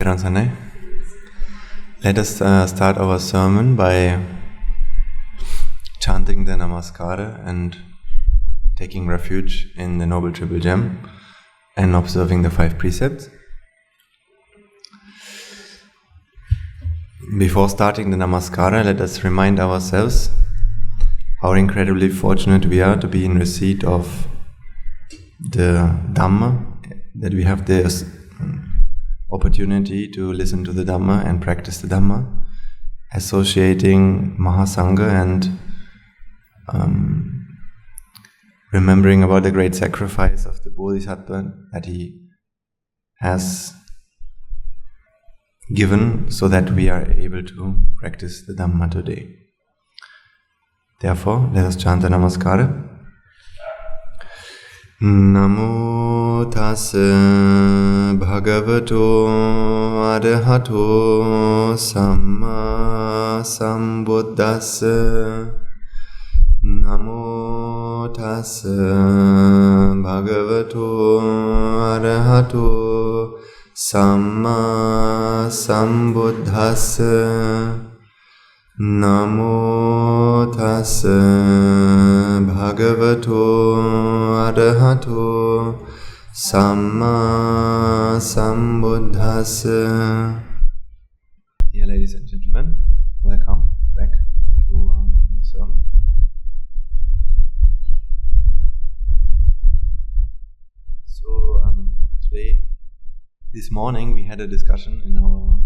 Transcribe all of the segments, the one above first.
Let us start our sermon by chanting the Namaskara and taking refuge in the Noble Triple Gem and observing the 5 precepts. Before starting the Namaskara, let us remind ourselves how incredibly fortunate we are to be in receipt of the Dhamma, that we have this opportunity to listen to the Dhamma and practice the Dhamma, associating Mahasangha and remembering about the great sacrifice of the Bodhisattva that he has given so that we are able to practice the Dhamma today. Therefore, let us chant the Namaskara. Namo tassa bhagavato arahato samma sambuddhassa. Namo tassa bhagavato arahato samma sambuddhassa. Namo tassa bhagavato arahato samma sambuddhassa. Dear ladies and gentlemen, welcome back to our new sermon. So today, this morning, we had a discussion in our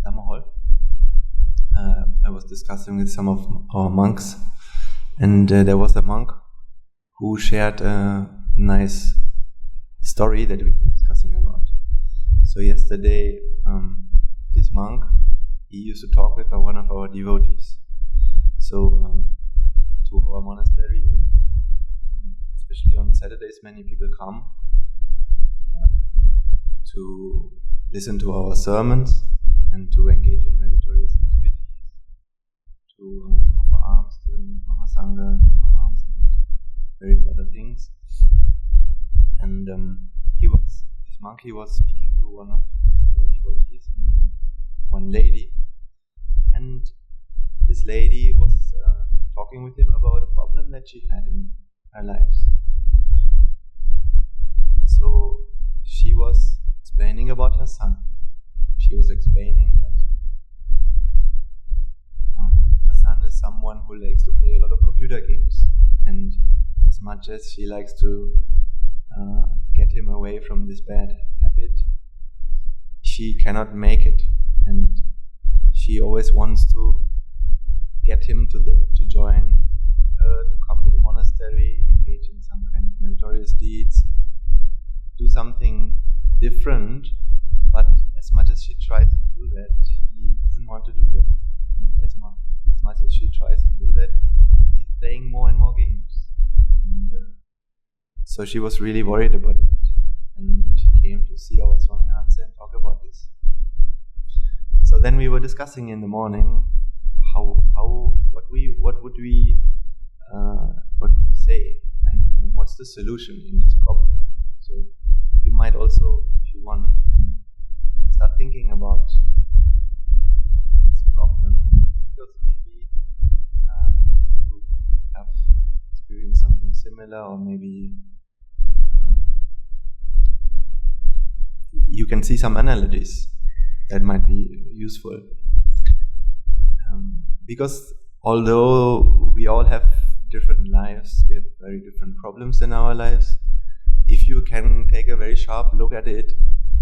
Dhamma hall. I was discussing with some of our monks, and there was a monk who shared a nice story that we were discussing about. So yesterday, this monk, he used to talk with one of our devotees. So to our monastery, especially on Saturdays, many people come to listen to our sermons and to engage in meritorious activities, to offer alms to the Mahasangha, offer alms and various other things. And this monk was speaking to one of our devotees, one lady, and this lady was talking with him about a problem that she had in her lives. So she was explaining about her son. She was explaining that her son is someone who likes to play a lot of computer games, and as much as she likes to get him away from this bad habit, she cannot make it, and she always wants to get him to join her, to come to the monastery, engage in some kind of meritorious deeds, do something different, but as much as she tries to do that, he doesn't want to do that. And as much as she tries to do that, he's playing more and more games. And so she was really worried about that. And she came to see our Swaminatha and talk about this. So then we were discussing in the morning what would we say, and what's the solution in this problem. So you might also, if you want, start thinking about this problem, because maybe you have experienced something similar, or maybe you can see some analogies that might be useful. Because although we all have different lives, we have very different problems in our lives, if you can take a very sharp look at it,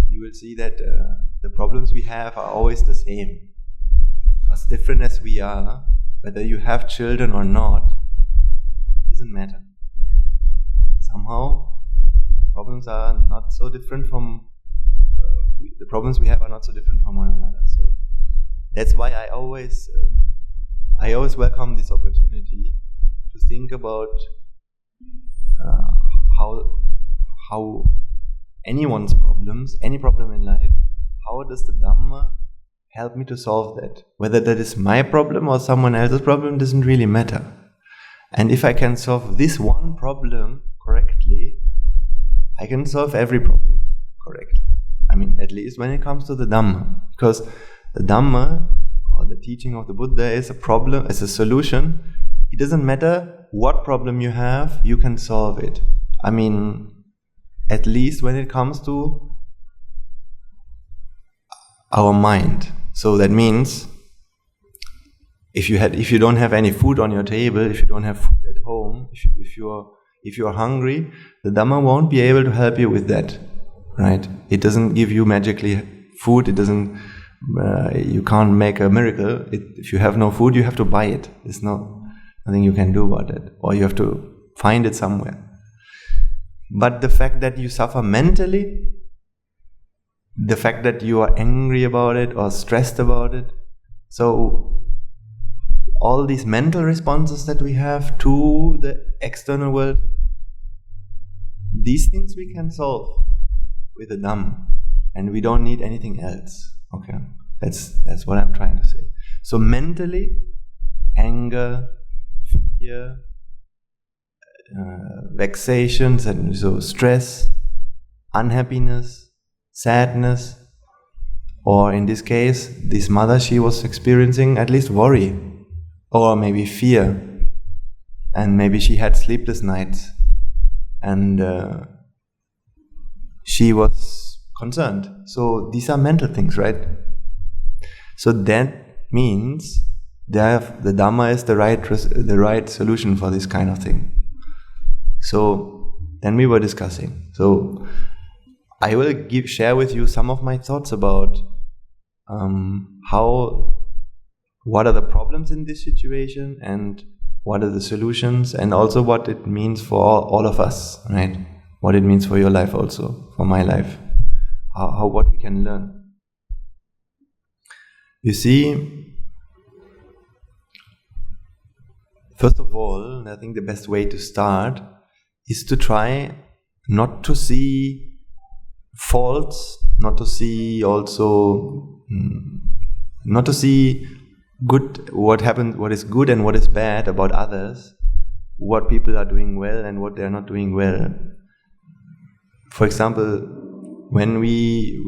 you will see that the problems we have are always the same. As different as we are, whether you have children or not, doesn't matter. Somehow, problems are not so different from the problems we have are not so different from one another. So that's why I always welcome this opportunity to think about how anyone's problems, any problem in life, how does the Dhamma help me to solve that? Whether that is my problem or someone else's problem doesn't really matter. And if I can solve this one problem correctly, I can solve every problem correctly. I mean, at least when it comes to the Dhamma. Because the Dhamma, or the teaching of the Buddha, is a problem, is a solution. It doesn't matter what problem you have, you can solve it. I mean, at least when it comes to our mind. So that means, if you don't have any food on your table, if you don't have food at home, if you're hungry, the Dhamma won't be able to help you with that, right? It doesn't give you magically food. It doesn't. You can't make a miracle. If you have no food, you have to buy it. There's nothing you can do about it, or you have to find it somewhere. But the fact that you suffer mentally, the fact that you are angry about it or stressed about it, so all these mental responses that we have to the external world, these things we can solve with the Dhamma, and we don't need anything else. Okay, that's what I'm trying to say. So mentally, anger, fear, vexations, and so stress, unhappiness, sadness, or in this case, this mother, she was experiencing at least worry, or maybe fear, and maybe she had sleepless nights, and she was concerned. So these are mental things, right? So that means the Dhamma is the right solution for this kind of thing. So then we were discussing. So I will share with you some of my thoughts about what are the problems in this situation, and what are the solutions, and also what it means for all of us, right? What it means for your life also, for my life. What we can learn. You see, first of all, I think the best way to start is to try not to see faults, not to see good, what is good and what is bad about others, what people are doing well and what they are not doing well. For example, when we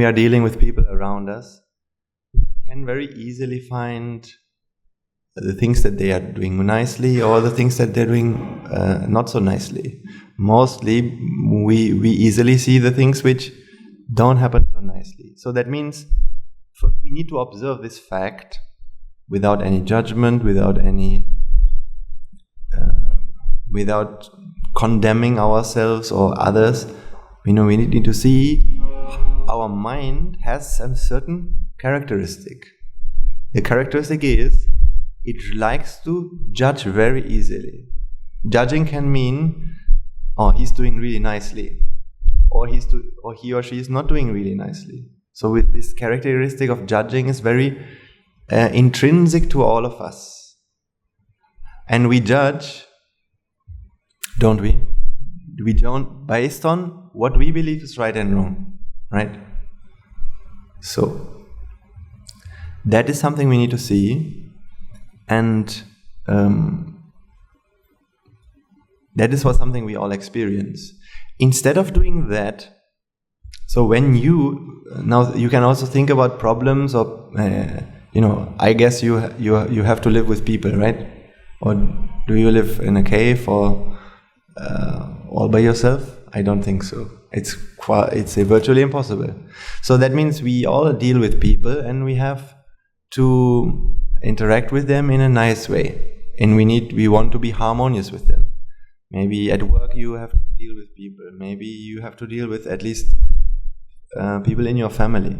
are dealing with people around us, we can very easily find the things that they are doing nicely or the things that they're doing not so nicely. Mostly, we easily see the things which don't happen so nicely. So that means first we need to observe this fact without any judgment, without condemning ourselves or others. We need to see our mind has a certain characteristic. The characteristic is it likes to judge very easily. Judging can mean, oh, he's doing really nicely, or he or she is not doing really nicely. So with this characteristic of judging is very intrinsic to all of us. And we judge, don't we? We don't based on what we believe is right and wrong, right? So that is something we need to see, and that is something we all experience. Instead of doing that, so when you can also think about problems, or I guess you have to live with people, right? Or do you live in a cave or all by yourself? I don't think so. It's virtually impossible. So that means we all deal with people, and we have to interact with them in a nice way, and we want to be harmonious with them. Maybe at work you have to deal with people. Maybe you have to deal with at least people in your family,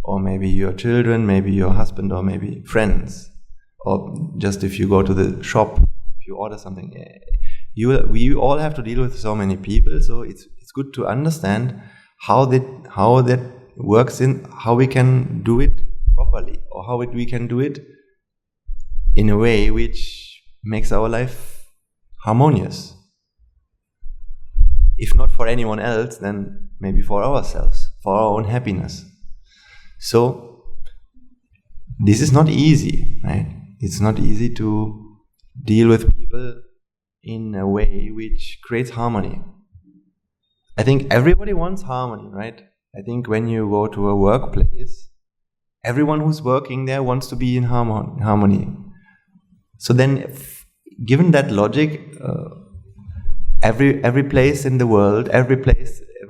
or maybe your children, maybe your husband, or maybe friends, or just if you go to the shop, if you order something. We all have to deal with so many people, so it's good to understand how that works, in how we can do it properly, or how we can do it in a way which makes our life harmonious. If not for anyone else, then maybe for ourselves, for our own happiness. So this is not easy, right? It's not easy to deal with people in a way which creates harmony. I think everybody wants harmony, right? I think when you go to a workplace, everyone who's working there wants to be in harmony. So then, given that logic, every place in the world, every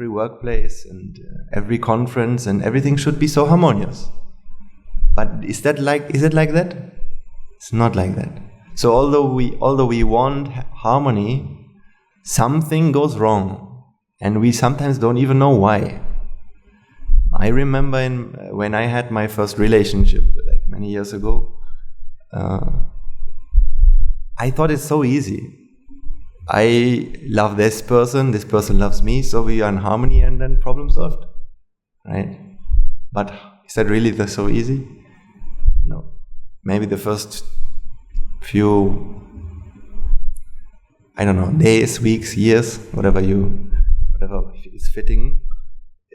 workplace, and every conference, and everything should be so harmonious. But is it like that? It's not like that. So although we want harmony, something goes wrong, and we sometimes don't even know why. I remember when I had my first relationship, like many years ago, I thought it's so easy. I love this person loves me, so we are in harmony, and then problem solved, right? But is that really so easy? No. Maybe the first few, I don't know, days, weeks, years, whatever is fitting,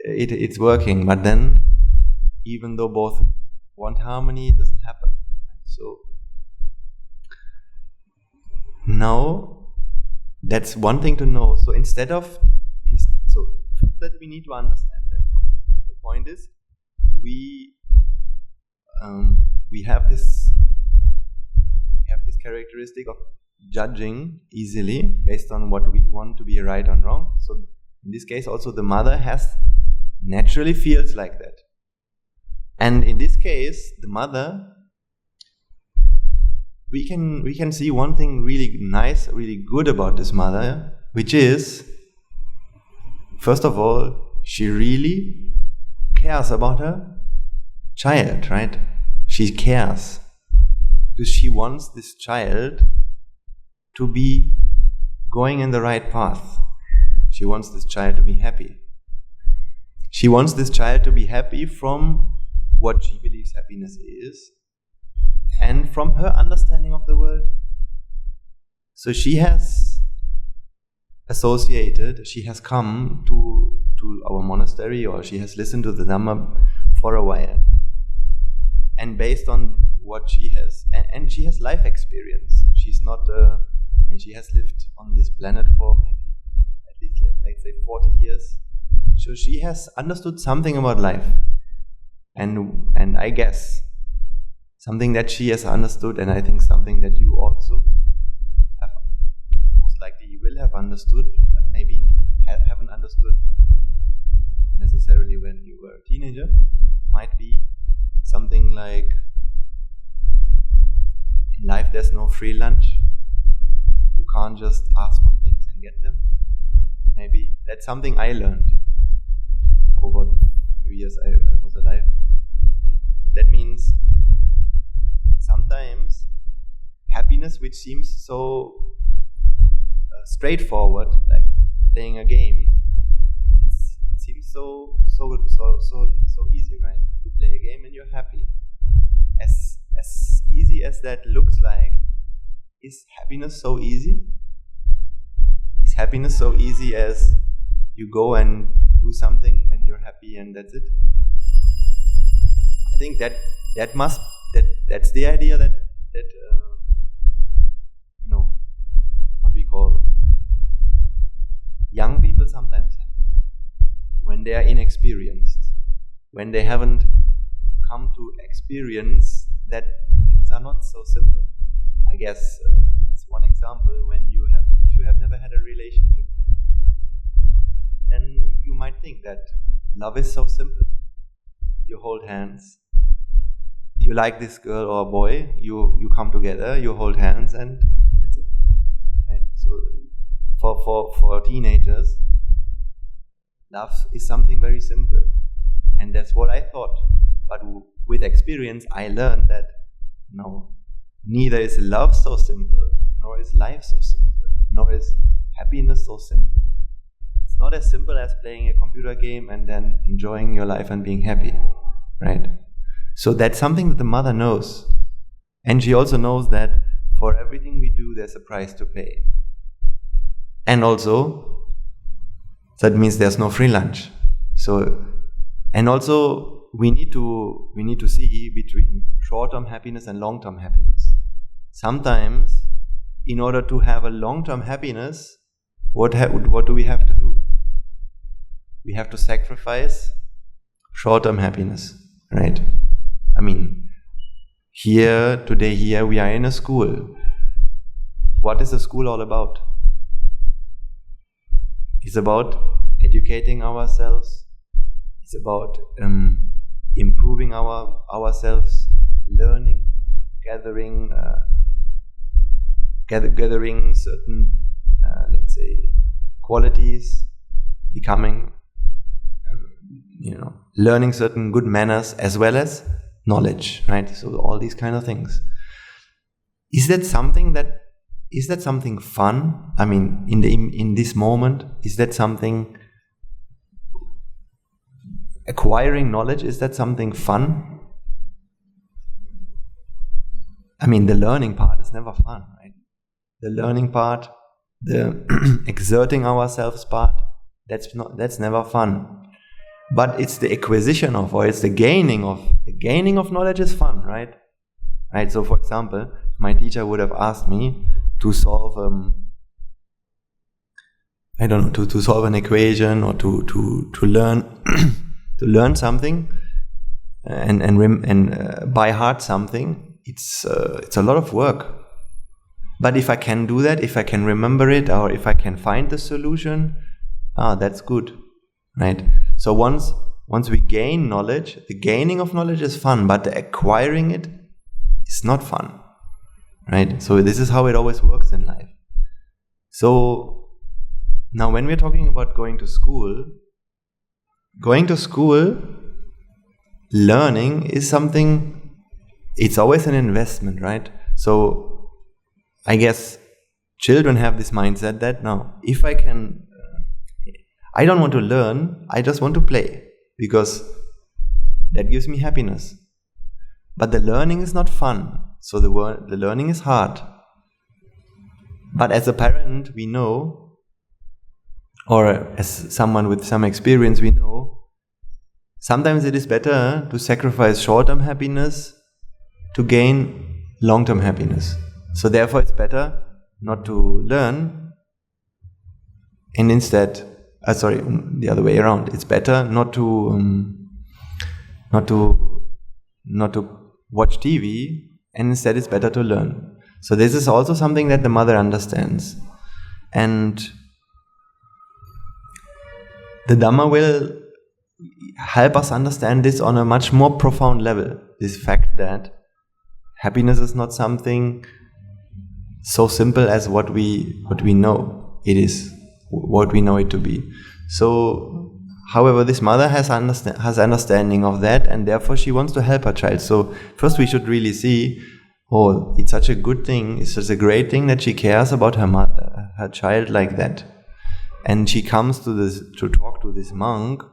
it's working. But then, even though both want harmony, it doesn't happen. So now, that's one thing to know. So that we need to understand that. The point is, we have this characteristic of judging easily based on what we want to be right and wrong. So in this case, also the mother naturally feels like that. And in this case, the mother, we can see one thing really nice, really good about this mother, which is, first of all, she really cares about her child, right? She cares because she wants this child to be going in the right path. She wants this child to be happy. She wants this child to be happy from what she believes happiness is, and from her understanding of the world. So she has come to our monastery, or she has listened to the Dhamma for a while. And based on what she has, and she has life experience. She's not, she has lived on this planet for maybe at least, let's say, 40 years. So she has understood something about life. And I guess something that she has understood, and I think something that you also have, most likely you will have understood, but maybe haven't understood necessarily when you were a teenager, might be something like, in life there's no free lunch. You can't just ask for things and get them. Maybe that's something I learned over the few years I was alive. That means sometimes happiness, which seems so straightforward, like playing a game, it seems so easy, right? You play a game and you're happy. As easy as that looks like, is happiness so easy? Is happiness so easy as you go and do something and you're happy and that's it? I think that's the idea that what we call young people sometimes have when they are inexperienced, when they haven't come to experience that things are not so simple. I guess that's one example. If you have never had a relationship, then you might think that love is so simple. You hold hands. You like this girl or boy, you come together, you hold hands, and that's it. Right? So for teenagers, love is something very simple. And that's what I thought. But with experience, I learned that no, neither is love so simple, nor is life so simple, nor is happiness so simple. It's not as simple as playing a computer game and then enjoying your life and being happy, right? So that's something that the mother knows. And she also knows that for everything we do, there's a price to pay. And also, that means there's no free lunch. So, and also, we need to see between short-term happiness and long-term happiness. Sometimes, in order to have a long-term happiness, what do we have to do? We have to sacrifice short-term happiness, right? I mean, today we are in a school. What is the school all about? It's about educating ourselves. It's about improving ourselves, learning, gathering certain, let's say, qualities, becoming, learning certain good manners as well as knowledge, right? So all these kind of things. Is that something fun? I mean, in this moment, is that something? Acquiring knowledge, is that something fun? I mean, the learning part is never fun, right? The learning part, the exerting ourselves part, that's never fun. But it's the acquisition of, or it's the gaining of knowledge is fun, right? Right. So, for example, my teacher would have asked me to solve, to solve an equation or to learn to learn something and by heart something. It's a lot of work. But if I can do that, if I can remember it, or if I can find the solution, that's good, right? So once we gain knowledge, the gaining of knowledge is fun, but the acquiring it is not fun, right? So this is how it always works in life. So now when we're talking about going to school, learning is something, it's always an investment, right? So I guess children have this mindset that now, if I can, I don't want to learn, I just want to play, because that gives me happiness. But the learning is not fun, so the learning is hard. But as a parent, we know, or as someone with some experience, we know, sometimes it is better to sacrifice short-term happiness to gain long-term happiness. So therefore it's better not to learn, and instead, the other way around. It's better not to watch TV, and instead it's better to learn. So this is also something that the mother understands, and the Dhamma will help us understand this on a much more profound level. This fact that happiness is not something so simple as what we know it is, what we know it to be. So, however, this mother has understanding of that, and therefore she wants to help her child. So first we should really see, it's such a good thing, it's such a great thing that she cares about her child like that. And she comes to talk to this monk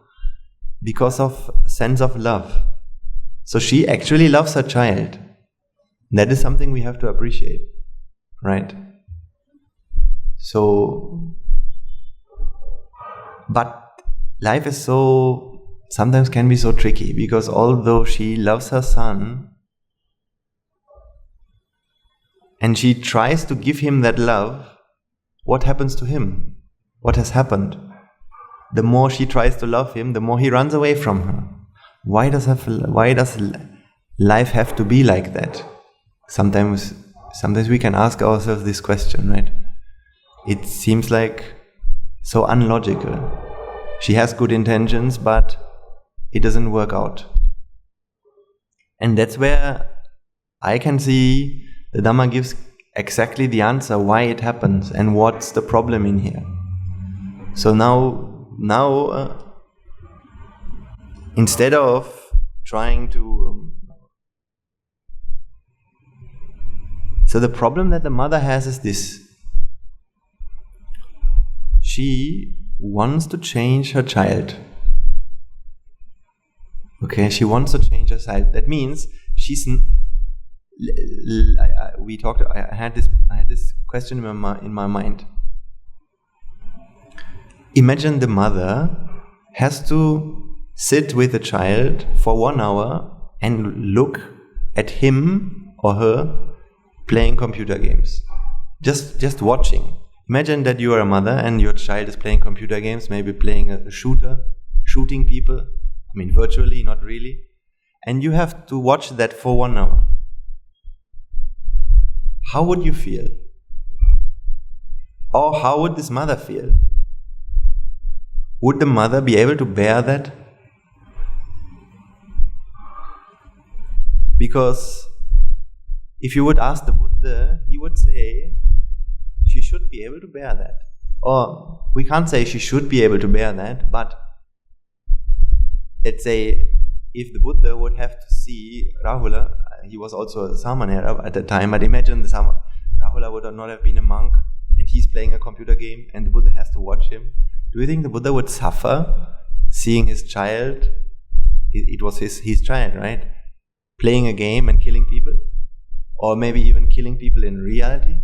because of sense of love. So she actually loves her child. That is something we have to appreciate, right? So, but life is sometimes can be so tricky, because although she loves her son and she tries to give him that love, what happens to him? What has happened? The more she tries to love him, the more he runs away from her. Why does life have to be like that? Sometimes we can ask ourselves this question, right? It seems like so unlogical. She has good intentions, but it doesn't work out. And that's where I can see the Dhamma gives exactly the answer why it happens and what's the problem in here. So now instead of trying to so the problem that the mother has is this: she wants to change her child. Okay, she wants to change her child. That means I had this question in my mind. Imagine the mother has to sit with the child for 1 hour and look at him or her playing computer games. Just watching. Imagine that you are a mother and your child is playing computer games, maybe playing a shooter, shooting people, I mean, virtually, not really. And you have to watch that for 1 hour. How would you feel? Or how would this mother feel? Would the mother be able to bear that? Because if you would ask the Buddha, he would say, she should be able to bear that. Or we can't say she should be able to bear that, but let's say if the Buddha would have to see Rahula, he was also a Samanera at the time, but imagine Rahula would not have been a monk and he's playing a computer game and the Buddha has to watch him. Do you think the Buddha would suffer seeing his child? It was his child, right? Playing a game and killing people? Or maybe even killing people in reality?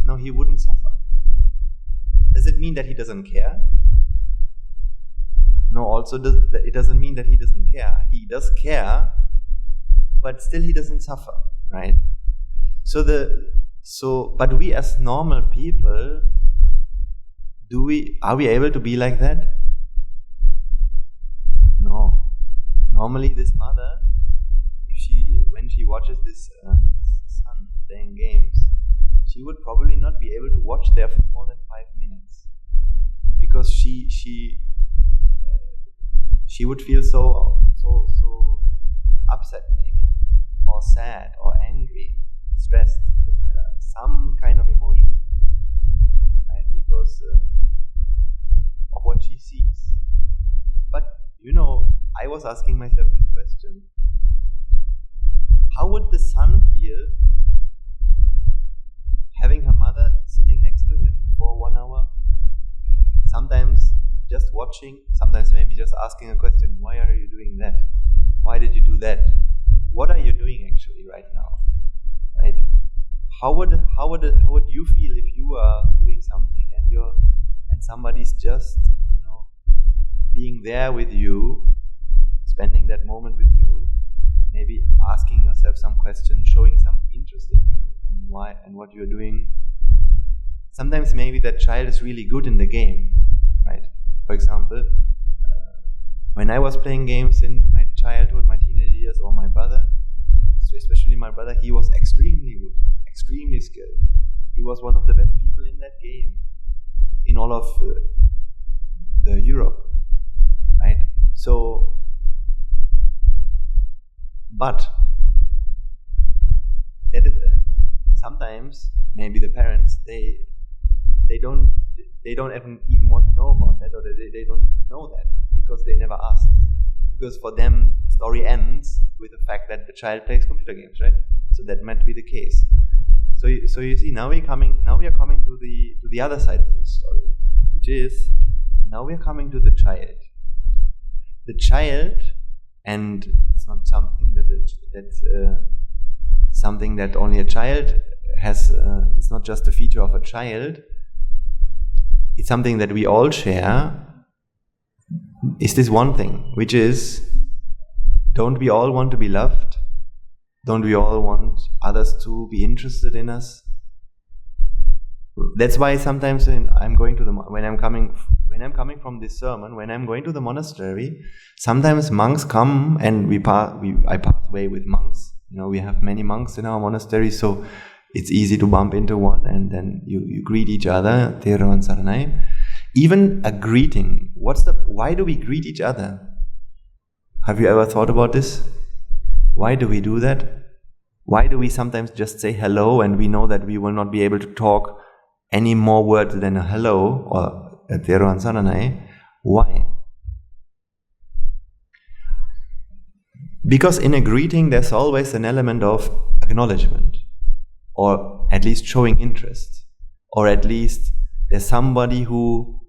No, he wouldn't suffer. Does it mean that he doesn't care? No, also it doesn't mean that he doesn't care. He does care, but still he doesn't suffer, right? But we as normal people, are we able to be like that? No. Normally this mother, when she watches this son playing games, she would probably not be able to watch there for more than 5 minutes, because she would feel so upset, maybe, or sad, or angry, stressed, doesn't matter, some kind of emotion, right? Because of what she sees. But I was asking myself this question: how would the son feel having her mother sitting next to him for 1 hour? Sometimes just watching, sometimes maybe just asking a question: why are you doing that? Why did you do that? What are you doing actually right now? Right? How would you feel if you are doing something and somebody's just being there with you, spending that moment with you, maybe asking yourself some question, showing some interest in you and why and what you're doing. Sometimes maybe that child is really good in the game, right? For example, when I was playing games in my childhood, my teenage years, or my brother, especially my brother, he was extremely good, extremely skilled. He was one of the best people in that game, in all of the Europe, right? So, but that is, sometimes maybe the parents they don't even want to know about that, or they don't even know that because they never asked. Because for them, the story ends with the fact that the child plays computer games, right? So that might be the case. So you see, now we are coming to the other side of the story, which is now we are coming to the child. The child, and it's not something that's something that only a child has. It's not just a feature of a child. It's something that we all share. Is this one thing, which is, don't we all want to be loved? Don't we all want others to be interested in us? That's why sometimes when I'm coming from this sermon, when I'm going to the monastery, sometimes monks come and I pass way with monks. We have many monks in our monastery, so it's easy to bump into one, and then you greet each other, Theravāda Saranai. Even a greeting, why do we greet each other? Have you ever thought about this? Why do we do that? Why do we sometimes just say hello and we know that we will not be able to talk any more words than a hello or a Theravāda Saranai? Why? Because in a greeting there's always an element of acknowledgement, or at least showing interest, or at least there's somebody who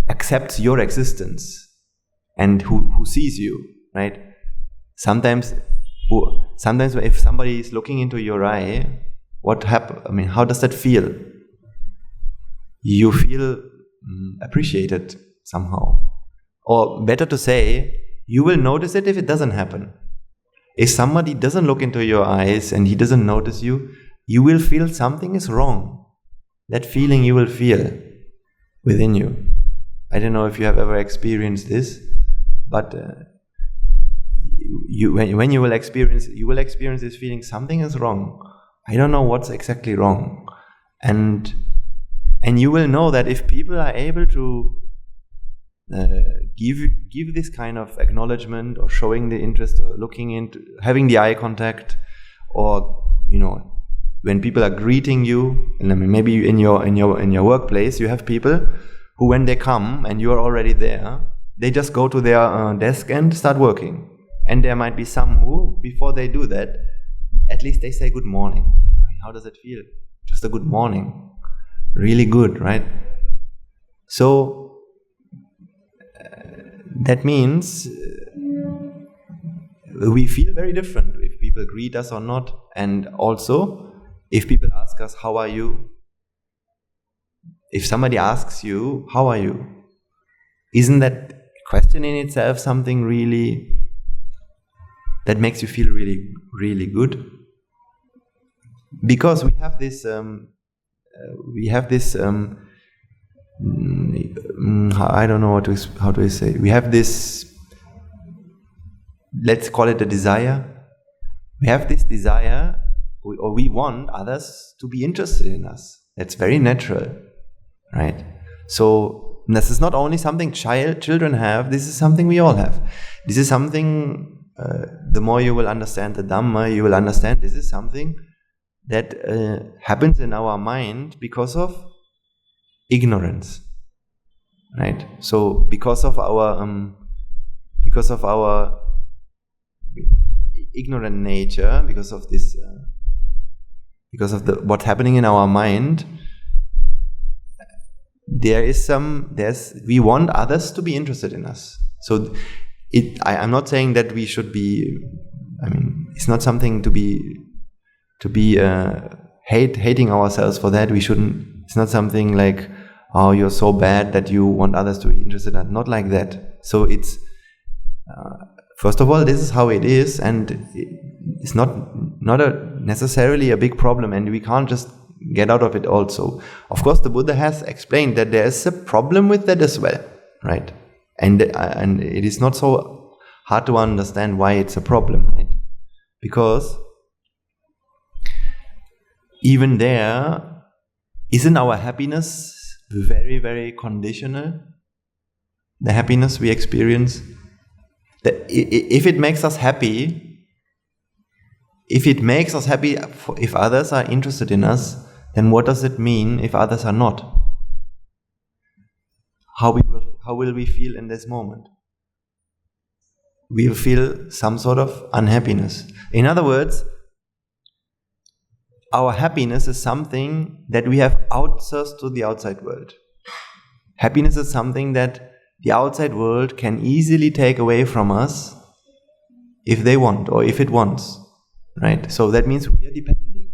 accepts your existence and who sees you, right? Sometimes if somebody is looking into your eye, how does that feel? You feel appreciated somehow. Or better to say, you will notice it if it doesn't happen. If somebody doesn't look into your eyes and he doesn't notice you, you will feel something is wrong. That feeling you will feel within you. I don't know if you have ever experienced this, but when you will experience this feeling, something is wrong. I don't know what's exactly wrong, and you will know that if people are able to give this kind of acknowledgement, or showing the interest, or looking into, having the eye contact, or when people are greeting you, and I mean, maybe in your workplace you have people who, when they come and you are already there, they just go to their desk and start working. And there might be some who, before they do that, at least they say good morning. I mean, how does it feel? Just a good morning. Really good, right? So that means we feel very different if people greet us or not, and also if people ask us, how are you? If somebody asks you, how are you? Isn't that question in itself something really that makes you feel really, really good? Because we have this I don't know how to say. We have this, let's call it a desire. We have this desire, or we want others to be interested in us. That's very natural, right? So this is not only something children have. This is something we all have. This is something. The more you will understand the Dhamma, you will understand this is something that happens in our mind because of ignorance, right? So because of our ignorant nature, because of this, what's happening in our mind, we want others to be interested in us. So I'm not saying that we should be. I mean, it's not something to be hating ourselves for that. We shouldn't. It's not something like, oh, you're so bad that you want others to be interested. Not like that. So it's first of all, this is how it is, and it's not necessarily a big problem, and we can't just get out of it. Also, of course, the Buddha has explained that there is a problem with that as well, right? And it is not so hard to understand why it's a problem, right? Because even there, isn't our happiness very, very conditional? The happiness we experience, if it makes us happy, if others are interested in us, then what does it mean if others are not? How will we feel in this moment? We'll feel some sort of unhappiness. In other words, our happiness is something that we have outsourced to the outside world. Happiness is something that the outside world can easily take away from us if they want, or if it wants, right? So that means we are depending.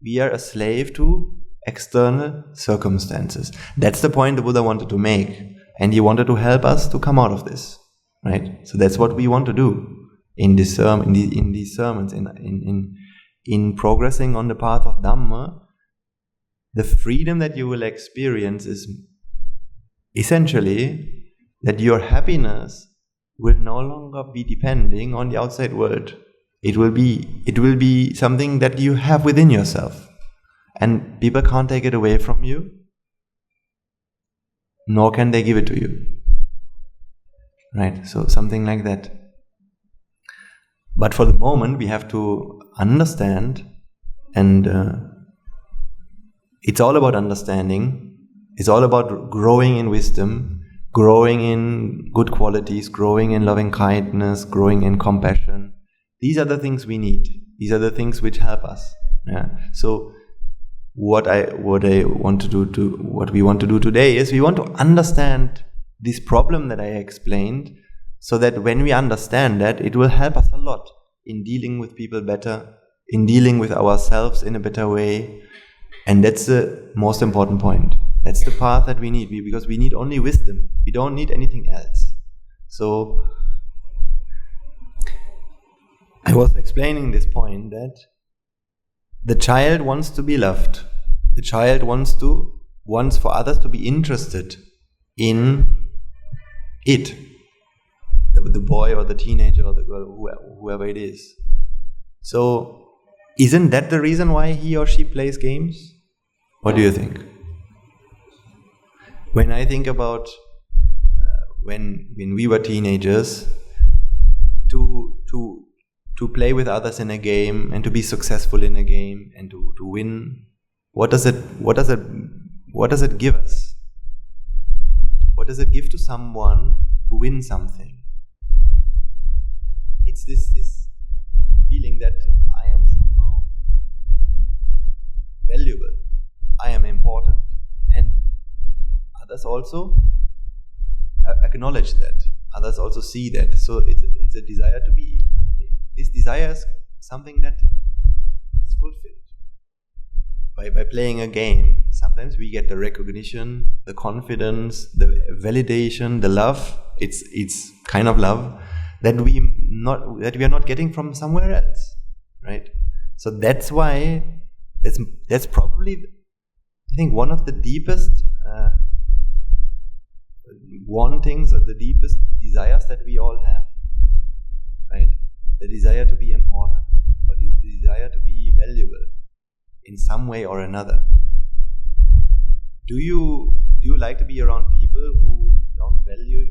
We are a slave to external circumstances. That's the point the Buddha wanted to make, and he wanted to help us to come out of this, right? So that's what we want to do in this in these sermons, in progressing on the path of Dhamma. The freedom that you will experience is essentially that your happiness will no longer be depending on the outside world. It will be something that you have within yourself, and people can't take it away from you, nor can they give it to you, right? So something like that. But for the moment, we have to understand, and it's all about understanding. It's all about growing in wisdom, growing in good qualities, growing in loving kindness, growing in compassion. These are the things we need. These are the things which help us. Yeah. So what we want to do today is we want to understand this problem that I explained, so that when we understand that, it will help us a lot in dealing with people better, in dealing with ourselves in a better way. And that's the most important point. That's the path that we need, because we need only wisdom. We don't need anything else. So I was explaining this point that the child wants to be loved. The child wants for others to be interested in it. The the boy or the teenager or the girl, whoever it is. So, isn't that the reason why he or she plays games? What do you think? When I think about when we were teenagers, to play with others in a game and to be successful in a game and to win, what does it give us? What does it give to someone to win something? It's this feeling that I am somehow valuable, I am important, and others also acknowledge that, others also see that. So it's a desire to be, this desire is something that is fulfilled. By playing a game, sometimes we get the recognition, the confidence, the validation, the love. It's kind of love that we are not getting from somewhere else, right? So that's why that's probably, I think, one of the deepest wantings or the deepest desires that we all have, right? The desire to be important, or the desire to be valuable in some way or another. Do you like to be around people who don't value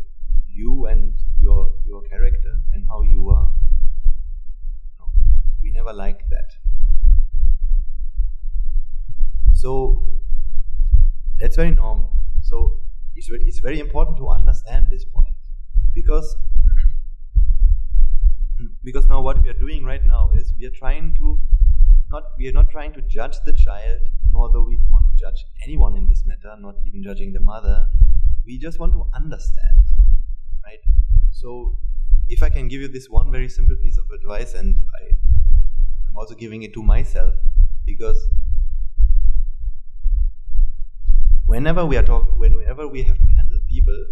you and your character and how you are? No, we never like that. So that's very normal. So it's very important to understand this point, because now what we are doing right now is we are not trying to judge the child, nor do we want to judge anyone in this matter, not even judging the mother. We just want to understand, right? So if I can give you this one very simple piece of advice, and I'm also giving it to myself, because whenever we have to handle people,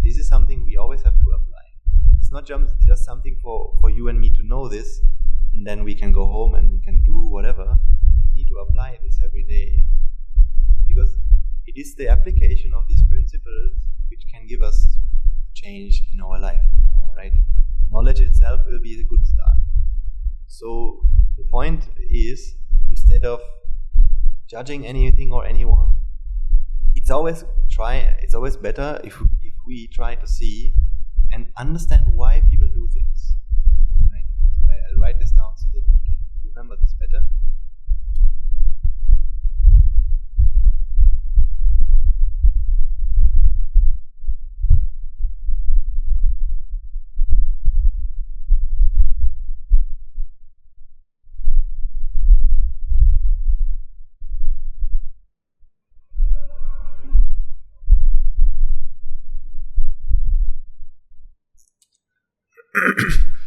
this is something we always have to apply. It's not just something for you and me to know this, and then we can go home and we can do whatever. We need to apply this every day, because it is the application of these principles which can give us change in our life, right? Knowledge itself will be a good start. So the point is, instead of judging anything or anyone, it's always better if we try to see and understand why people do things, right? So I'll write this down so that we can remember this better.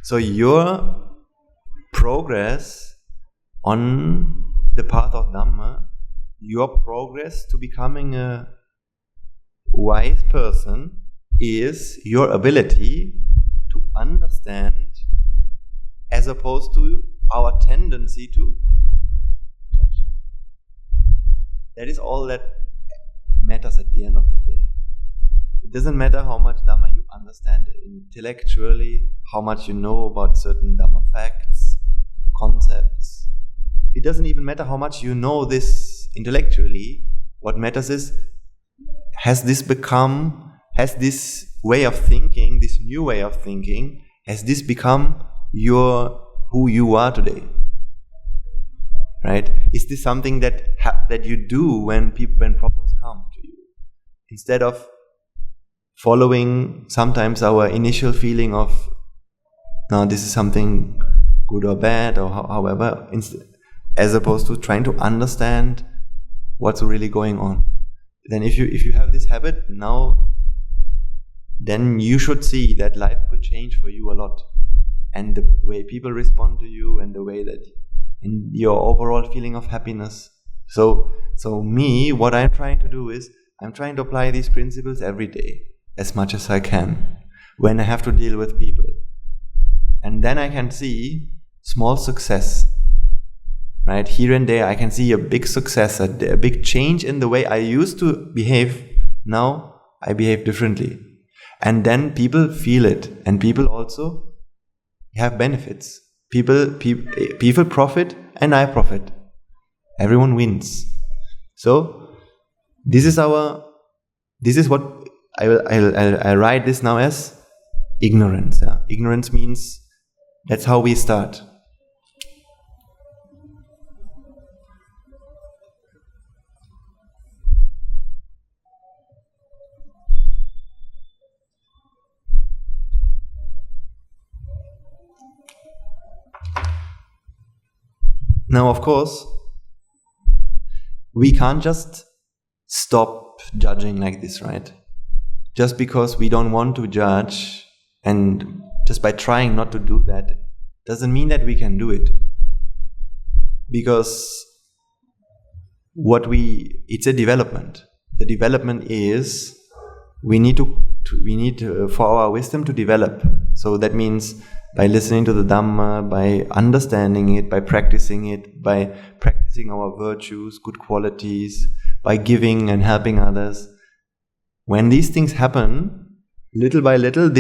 So your progress on the path of Dhamma, your progress to becoming a wise person, is your ability to understand, as opposed to our tendency to judge. That is all that matters at the end of the day. It doesn't matter how much Dhamma you understand intellectually, how much you know about certain Dhamma facts, concepts. It doesn't even matter how much you know this intellectually. What matters is, has this way of thinking, this new way of thinking, has this become who you are today? Right? Is this something that you do when problems come to you? Instead of following sometimes our initial feeling of, no, this is something good or bad, or however, as opposed to trying to understand what's really going on. Then if you have this habit now, then you should see that life will change for you a lot, and the way people respond to you, and the way that in your overall feeling of happiness. So me, what I'm trying to do is, I'm trying to apply these principles every day, as much as I can, when I have to deal with people. And then I can see small success, right? Here and there I can see a big success, a big change in the way I used to behave. Now I behave differently. And then people feel it, and people also have benefits. People profit, and I profit. Everyone wins. So this is what I write this now as ignorance. Yeah? Ignorance means that's how we start. Now, of course, we can't just stop judging like this, right? Just because we don't want to judge, and just by trying not to do that, doesn't mean that we can do it. Because it's a development. The development is we need for our wisdom to develop. So that means by listening to the Dhamma, by understanding it, by practicing our virtues, good qualities, by giving and helping others. When these things happen, little by little,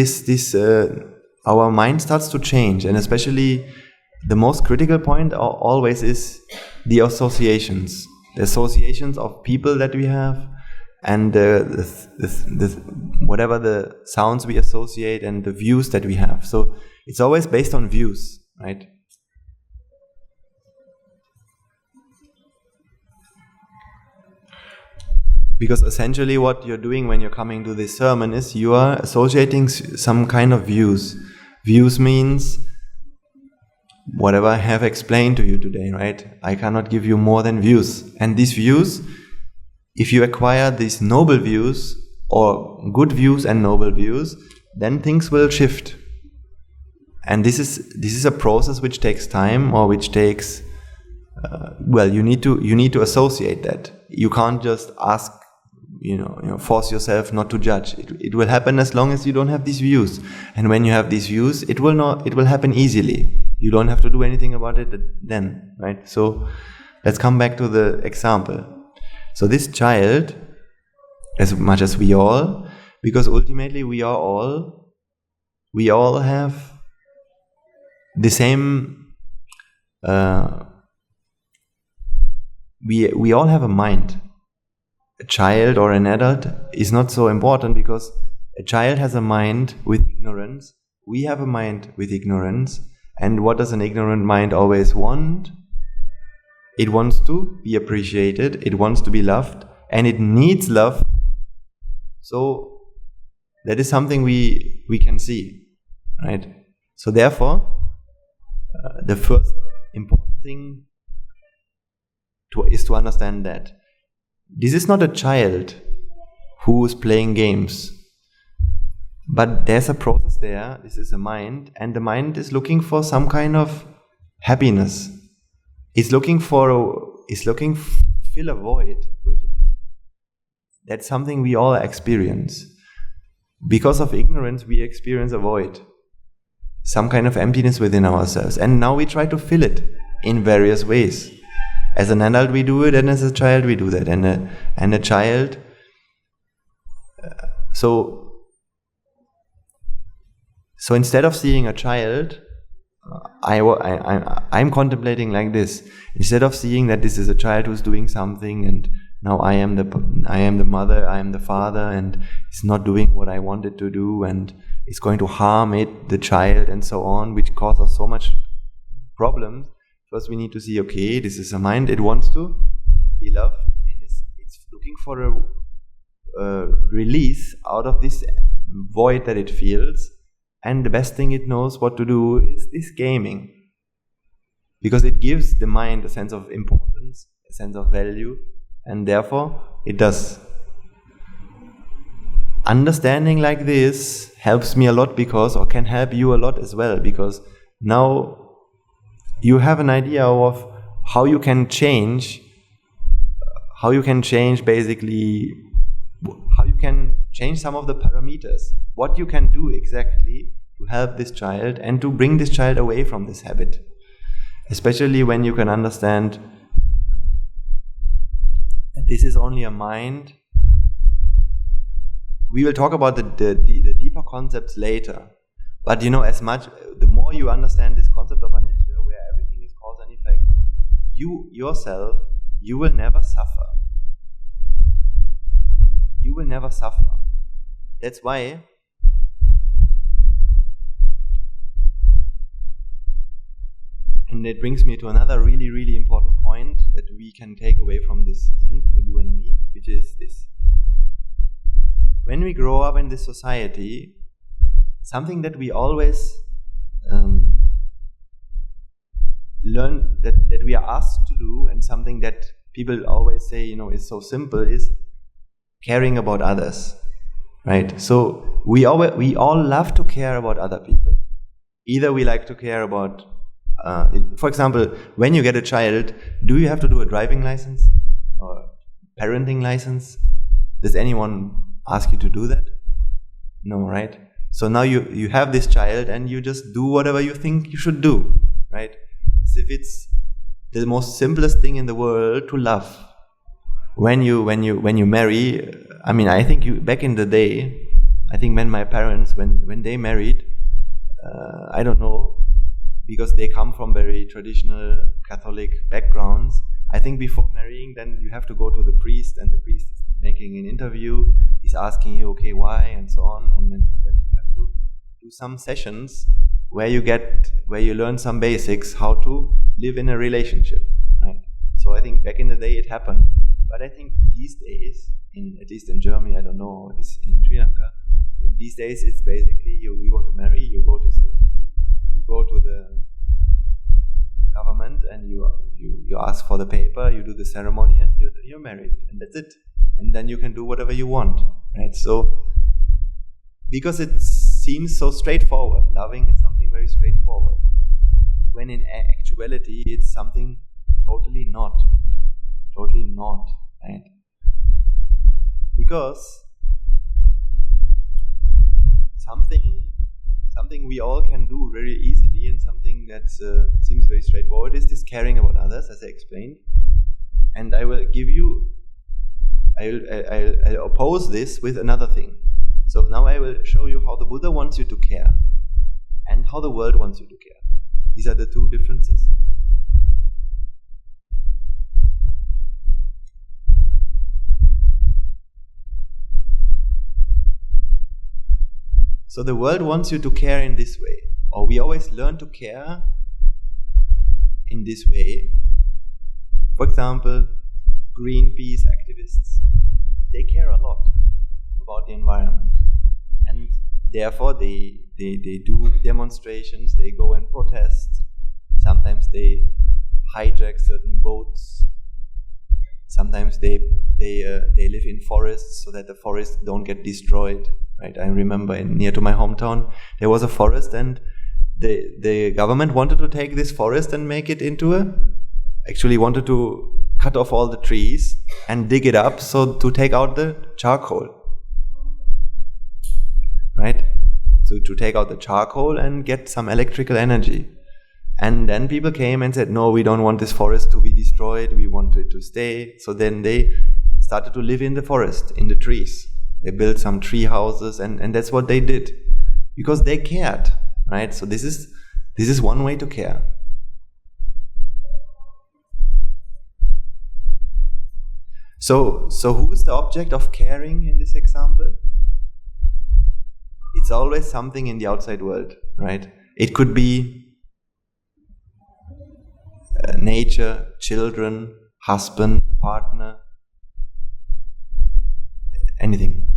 our mind starts to change, and especially the most critical point always is the associations of people that we have, and whatever the sounds we associate and the views that we have. So it's always based on views, right? Because essentially what you're doing when you're coming to this sermon is you are associating some kind of views. Views means whatever I have explained to you today, right? I cannot give you more than views. And these views, if you acquire these noble views, or good views and noble views, then things will shift. And this is a process which takes time, or which takes you need to associate that. You can't just ask, force yourself not to judge. It will happen as long as you don't have these views. And when you have these views, it will happen easily. You don't have to do anything about it then, right? So let's come back to the example. So this child, as much as we all, because ultimately we all have the same, we all have a mind. A child or an adult is not so important, because a child has a mind with ignorance. We have a mind with ignorance. And what does an ignorant mind always want? It wants to be appreciated, it wants to be loved, and it needs love. So that is something we can see, right? So therefore, the first important thing is to understand that this is not a child who is playing games, but there's a process there. This is a mind, and the mind is looking for some kind of happiness. It's looking to fill a void. That's something we all experience. Because of ignorance, we experience a void, some kind of emptiness within ourselves, and now we try to fill it in various ways. As an adult we do it, and as a child we do that, and a child. So instead of seeing a child, I'm contemplating like this. Instead of seeing that this is a child who's doing something, and now I am the mother, I am the father, and it's not doing what I want it to do, and it's going to harm the child, and so on, which causes so much problems. First we need to see, okay, this is a mind, it wants to be loved, and it's looking for a release out of this void that it feels, and the best thing it knows what to do is this gaming. Because it gives the mind a sense of importance, a sense of value, and therefore it does. Understanding like this helps me a lot, or can help you a lot as well, because now you have an idea of how you can change basically, how you can change some of the parameters, what you can do exactly to help this child and to bring this child away from this habit. Especially when you can understand that this is only a mind we will talk about the deeper concepts later. But the more you understand this concept of anicca, where everything is cause and effect, you yourself, you will never suffer. You will never suffer. That's why and it brings me to another really, really important point that we can take away from this thing for you and me, which is this. When we grow up in this society, something that we always learn that we are asked to do, and something that people always say, is so simple, is caring about others, right? So we all love to care about other people. Either we like to care about, for example, when you get a child, do you have to do a driving license or parenting license? Does anyone ask you to do that? No, right? So now you have this child and you just do whatever you think you should do, right? As if it's the most simplest thing in the world to love. When you marry, I think back in the day, I think when my parents, when they married, I don't know, because they come from very traditional Catholic backgrounds, I think before marrying, then you have to go to the priest, and the priest is making an interview, he's asking you, okay, why, and so on, and then you have to do some sessions where you learn some basics, how to live in a relationship, right? So I think back in the day it happened, but I think these days, at least in Germany, I don't know, it's in Sri Lanka, in these days it's basically you want to marry, you go to the government and you ask for the paper, you do the ceremony, and you're married, and that's it. And then you can do whatever you want, right? So, because it seems so straightforward, loving is something very straightforward, when in actuality it's something totally not, right? Because something we all can do very easily, and something that seems very straightforward, is this caring about others, as I explained. And I will give you, I'll oppose this with another thing. So now I will show you how the Buddha wants you to care, and how the world wants you to care. These are the two differences. So the world wants you to care in this way, or we always learn to care in this way. For example, Greenpeace activists, they care a lot about the environment, and therefore they do demonstrations, they go and protest, sometimes they hijack certain boats, sometimes they live in forests so that the forests don't get destroyed. Right, I remember near to my hometown there was a forest, and the government wanted to take this forest and make it into actually wanted to cut off all the trees and dig it up so to take out the charcoal. Right? So to take out the charcoal and get some electrical energy. And then people came and said, no, we don't want this forest to be destroyed, we want it to stay. So then they started to live in the forest, in the trees. They built some tree houses, and that's what they did, because they cared, right? So this is one way to care. So who is the object of caring in this example? It's always something in the outside world, right? It could be nature, children, husband, partner, anything.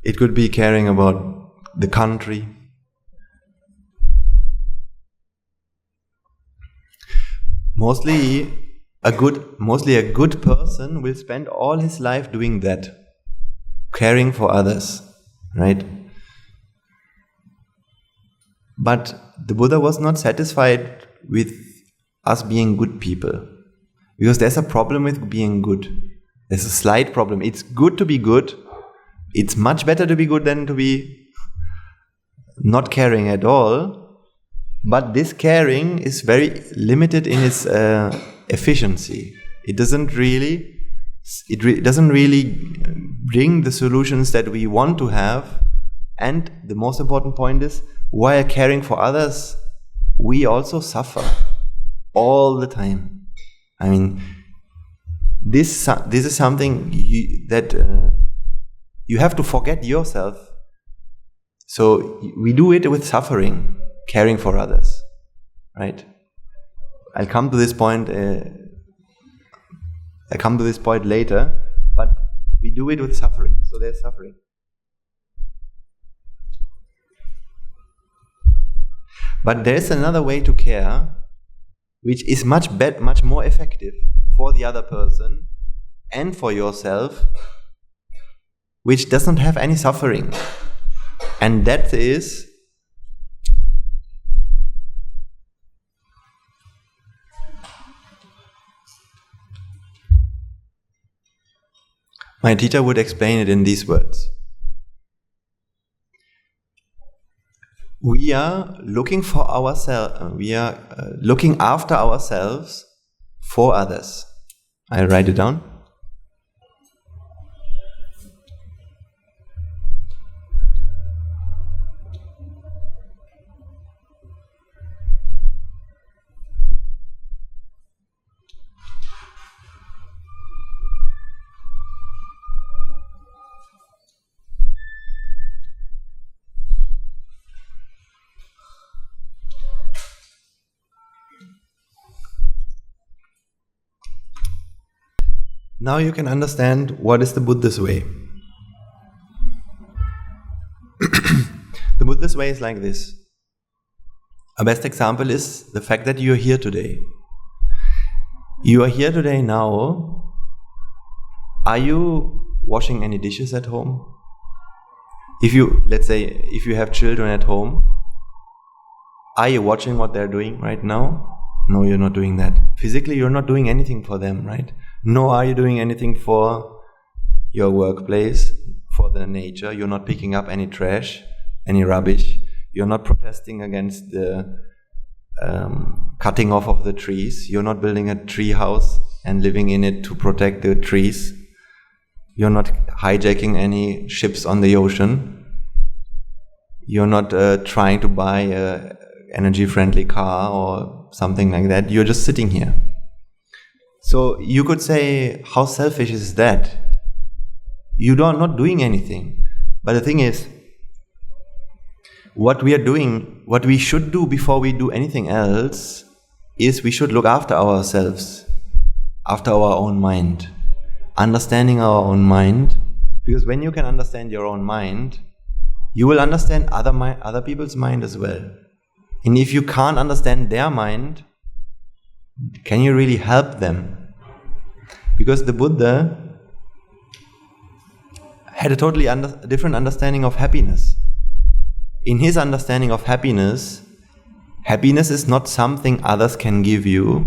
It could be caring about the country. Mostly a good person will spend all his life doing that, caring for others, right? But the Buddha was not satisfied with us being good people. Because there's a problem with being good. There's a slight problem. It's good to be good. It's much better to be good than to be not caring at all. But this caring is very limited in its efficiency. It doesn't really bring the solutions that we want to have. And the most important point is, while caring for others, we also suffer all the time. I mean, this is something that you have to forget yourself. So we do it with suffering, caring for others, right? I'll come to this point. Later, but we do it with suffering. So there's suffering. But there's another way to care, which is much more effective for the other person and for yourself, which doesn't have any suffering. And that is my teacher would explain it in these words. We are looking for ourselves. We are looking after ourselves for others. I'll write it down. Now you can understand what is the Buddhist way. The Buddhist way is like this. A best example is the fact that you are here today. You are here today now. Are you washing any dishes at home? Let's say, if you have children at home, are you watching what they're doing right now? No, you're not doing that. Physically, you're not doing anything for them, right? Nor are you doing anything for your workplace, for the nature. You're not picking up any trash, any rubbish. You're not protesting against the cutting off of the trees. You're not building a tree house and living in it to protect the trees. You're not hijacking any ships on the ocean. You're not trying to buy an energy-friendly car or something like that. You're just sitting here. So you could say, how selfish is that? You are not doing anything. But the thing is, what we are doing, what we should do before we do anything else, is we should look after ourselves, after our own mind, understanding our own mind. Because when you can understand your own mind, you will understand other people's mind as well. And if you can't understand their mind, can you really help them? Because the Buddha had a totally different understanding of happiness. In his understanding of happiness, happiness is not something others can give you,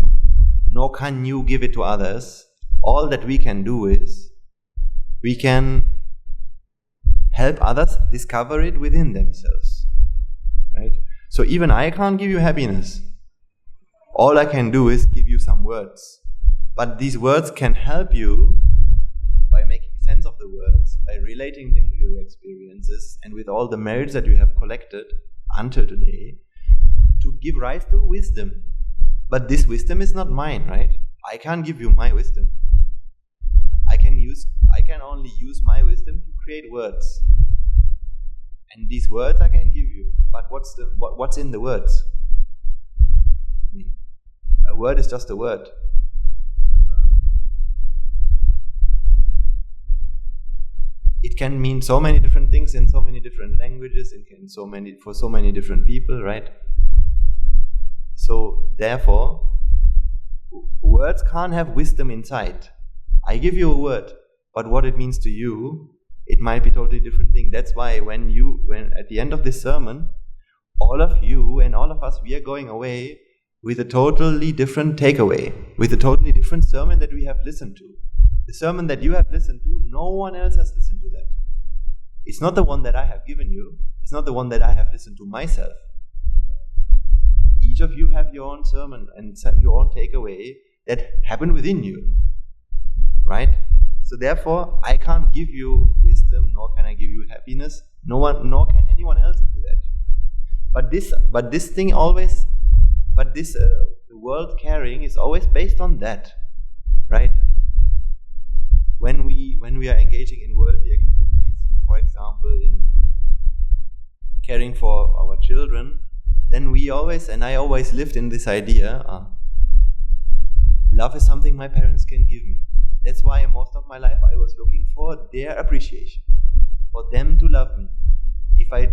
nor can you give it to others. All that we can do is, we can help others discover it within themselves. Right? So even I can't give you happiness. All I can do is give you some words. But these words can help you by making sense of the words, by relating them to your experiences, and with all the merits that you have collected until today, to give rise to wisdom. But this wisdom is not mine, right? I can't give you my wisdom. I can only use my wisdom to create words. And these words I can give you. But what's in the words? A word is just a word. It can mean so many different things in so many different languages, for so many different people, right? So therefore, words can't have wisdom inside. I give you a word, but what it means to you, it might be a totally different thing. That's why when at the end of this sermon, all of you and all of us, we are going away with a totally different takeaway, with a totally different sermon that we have listened to. The sermon that you have listened to, no one else has listened to that. It's not the one that I have given you. It's not the one that I have listened to myself. Each of you have your own sermon and your own takeaway that happened within you. Right? So therefore, I can't give you wisdom, nor can I give you happiness. Nor can anyone else do that. But this world caring is always based on that, right? When we are engaging in worldly activities, for example, in caring for our children, then I always lived in this idea, love is something my parents can give me. That's why most of my life I was looking for their appreciation, for them to love me. If I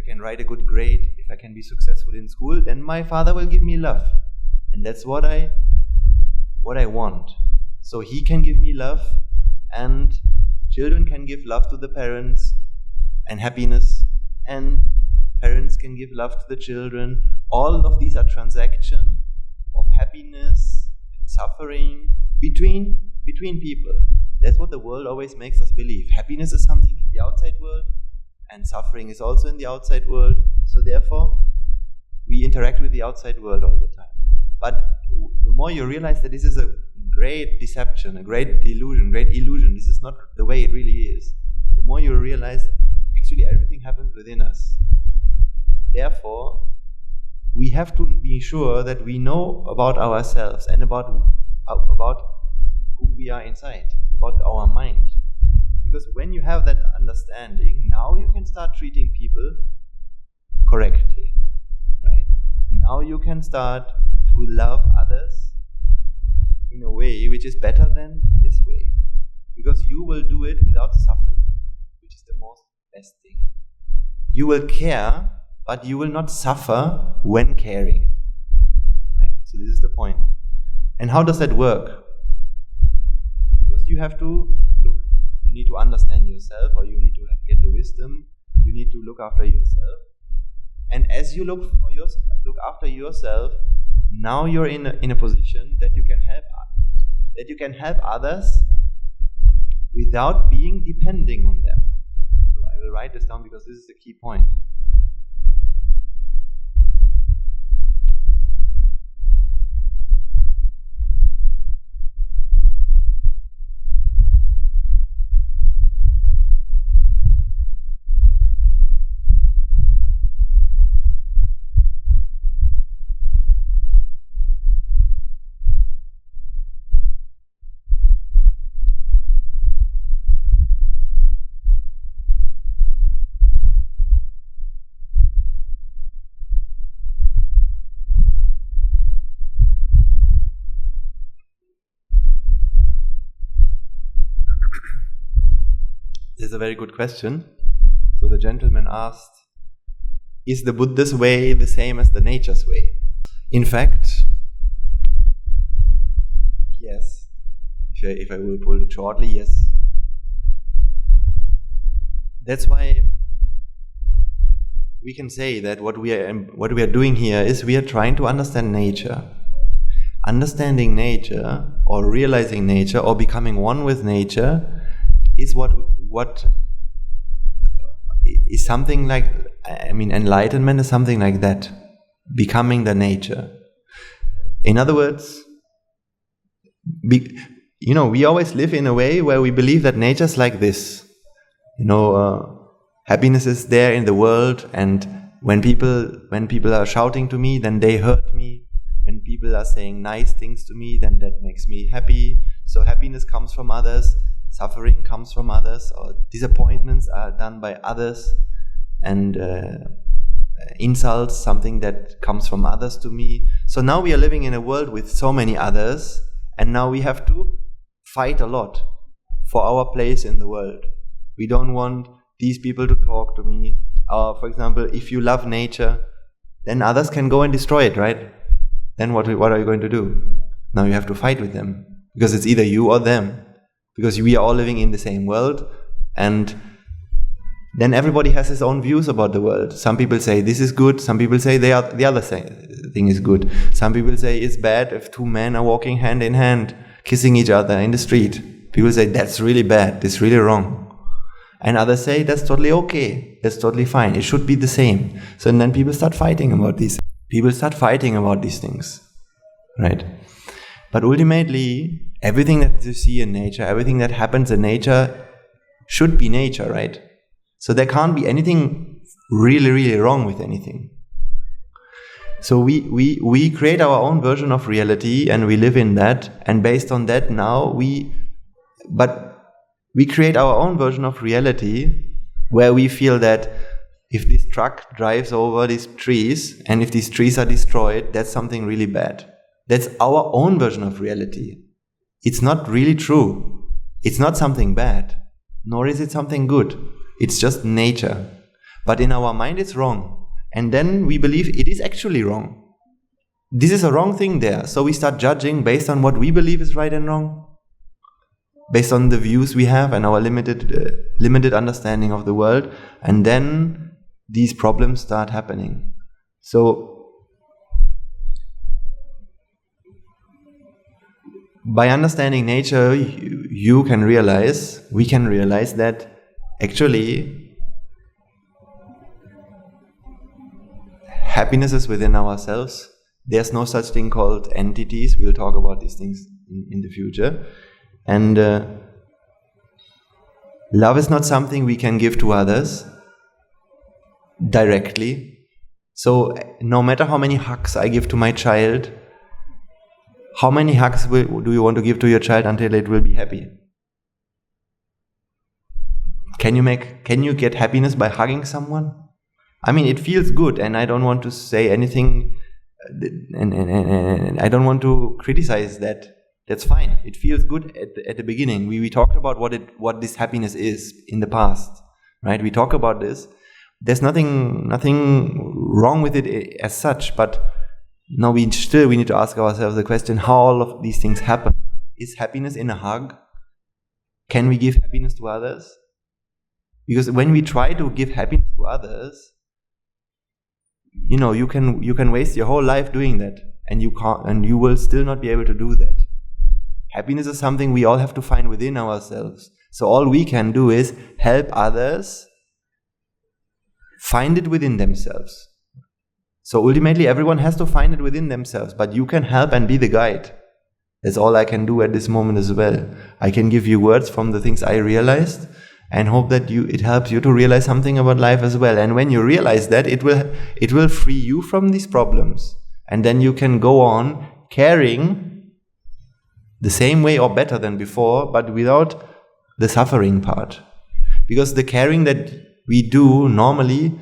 can write a good grade, if I can be successful in school, then my father will give me love, and that's what I want. So he can give me love, and children can give love to the parents, and happiness, and parents can give love to the children. All of these are transactions of happiness and suffering between people. That's what the world always makes us believe. Happiness is something in the outside world, and suffering is also in the outside world. So therefore, we interact with the outside world all the time. But the more you realize that this is a great deception, a great illusion, this is not the way it really is, the more you realize actually everything happens within us. Therefore, we have to be sure that we know about ourselves and about who we are inside, about our mind. Because when you have that understanding, now you can start treating people correctly, right? Now you can start to love others in a way which is better than this way. Because you will do it without suffering, which is the most best thing. You will care, but you will not suffer when caring. Right? So this is the point. And how does that work? Because you have to you need to understand yourself, or you need to get the wisdom. You need to look after yourself. And as you look after yourself, now you're in a position that you can help others without being depending on them. So I will write this down because this is the key point. This is a very good question. So the gentleman asked, is the Buddha's way the same as the nature's way? In fact, yes. If I will pull it shortly, yes. That's why we can say that what we are doing here is we are trying to understand nature. Understanding nature, or realizing nature, or becoming one with nature, is what is something like, enlightenment is something like that, becoming the nature. In other words, we always live in a way where we believe that nature's like this. Happiness is there in the world, and when people are shouting to me, then they hurt me. When people are saying nice things to me, then that makes me happy. So happiness comes from others. Suffering comes from others, or disappointments are done by others, and insults, something that comes from others to me. So now we are living in a world with so many others, and now we have to fight a lot for our place in the world. We don't want these people to talk to me. For example, if you love nature, then others can go and destroy it, right? Then what are you going to do? Now you have to fight with them, because it's either you or them. Because we are all living in the same world, and then everybody has his own views about the world. Some people say this is good, some people say the other thing is good. Some people say it's bad if two men are walking hand in hand, kissing each other in the street. People say that's really bad, that's really wrong. And others say that's totally okay, that's totally fine, it should be the same. So and then people start fighting about these. People start fighting about these things, right? But ultimately, everything that you see in nature, everything that happens in nature should be nature, right? So there can't be anything really, really wrong with anything. So we create our own version of reality and we live in that, and based on that now we create our own version of reality where we feel that if this truck drives over these trees and if these trees are destroyed, that's something really bad. That's our own version of reality. It's not really true. It's not something bad, nor is it something good. It's just nature. But in our mind it's wrong. And then we believe it is actually wrong. This is a wrong thing there. So we start judging based on what we believe is right and wrong, based on the views we have and our limited understanding of the world. And then these problems start happening. So by understanding nature, we can realize that actually happiness is within ourselves. There's no such thing called entities. We'll talk about these things in the future. And love is not something we can give to others directly. So no matter how many hugs I give to my child, how many hugs do you want to give to your child until it will be happy? Can you get happiness by hugging someone? I mean, it feels good, and I don't want to say anything, and I don't want to criticize that. That's fine. It feels good at the beginning. We talked about what this happiness is in the past, right? We talk about this. There's nothing wrong with it as such, but now we need to ask ourselves the question: how all of these things happen? Is happiness in a hug? Can we give happiness to others? Because when we try to give happiness to others, you can waste your whole life doing that, and you will still not be able to do that. Happiness is something we all have to find within ourselves. So all we can do is help others find it within themselves. So ultimately everyone has to find it within themselves, but you can help and be the guide. That's all I can do at this moment as well. I can give you words from the things I realized and hope that it helps you to realize something about life as well. And when you realize that, it will free you from these problems. And then you can go on caring the same way or better than before, but without the suffering part. Because the caring that we do normally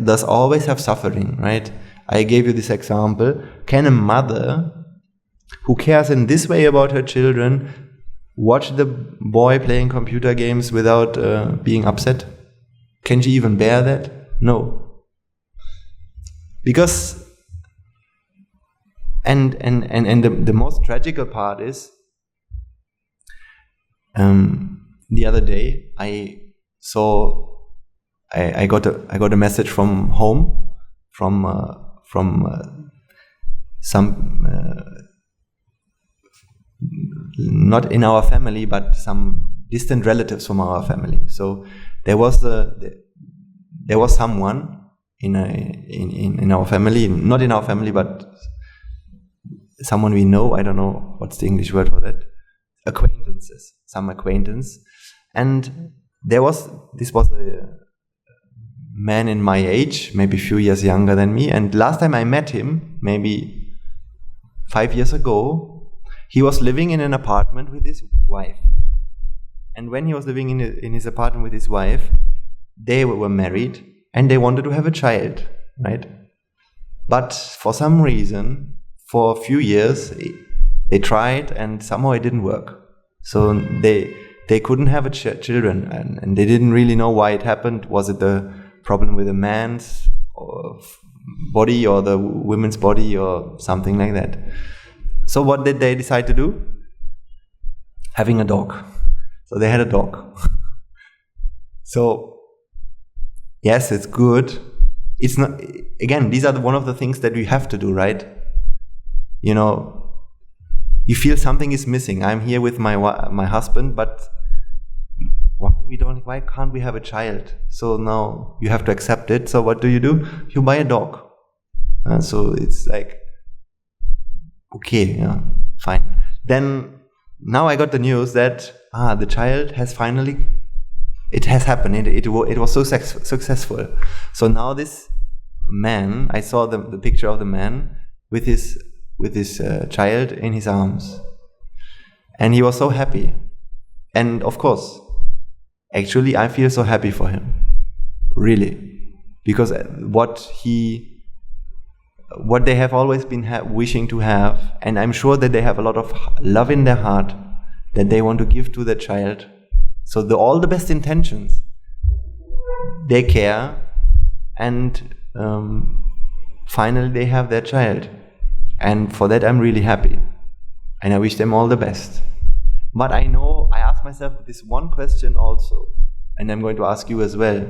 does always have suffering, right? I gave you this example. Can a mother who cares in this way about her children watch the boy playing computer games without being upset? Can she even bear that? No. Because and the most tragical part is the other day I got a message from home from some not in our family but some distant relatives from our family. So there was someone in our family, not in our family but someone we know. I don't know what's the English word for that. Some acquaintance, and this was a man in my age, maybe a few years younger than me. And last time I met him, maybe 5 years ago, he was living in an apartment with his wife. And when he was living in his apartment with his wife, they were married and they wanted to have a child, right? But for some reason, for a few years, they tried and somehow it didn't work. So they couldn't have children, and they didn't really know why it happened. Was it the problem with the man's body or the women's body or something like that? So what did they decide to do? Having a dog. So they had a dog. So yes, it's good. It's not. Again, these are one of the things that we have to do, right? You know, you feel something is missing. I'm here with my husband, but why can't we have a child? So now you have to accept it. So what do? You buy a dog. So it's like, okay, yeah, fine. Then now I got the news that the child has finally, it has happened. It was so successful. So now this man, I saw the picture of the man with his child in his arms, and he was so happy. And of course, actually, I feel so happy for him, really, because what they have always been wishing to have, and I'm sure that they have a lot of love in their heart that they want to give to the child. So all the best intentions, they care, and finally they have their child. And for that I'm really happy. And I wish them all the best. But I know, I ask myself this one question also, and I'm going to ask you as well.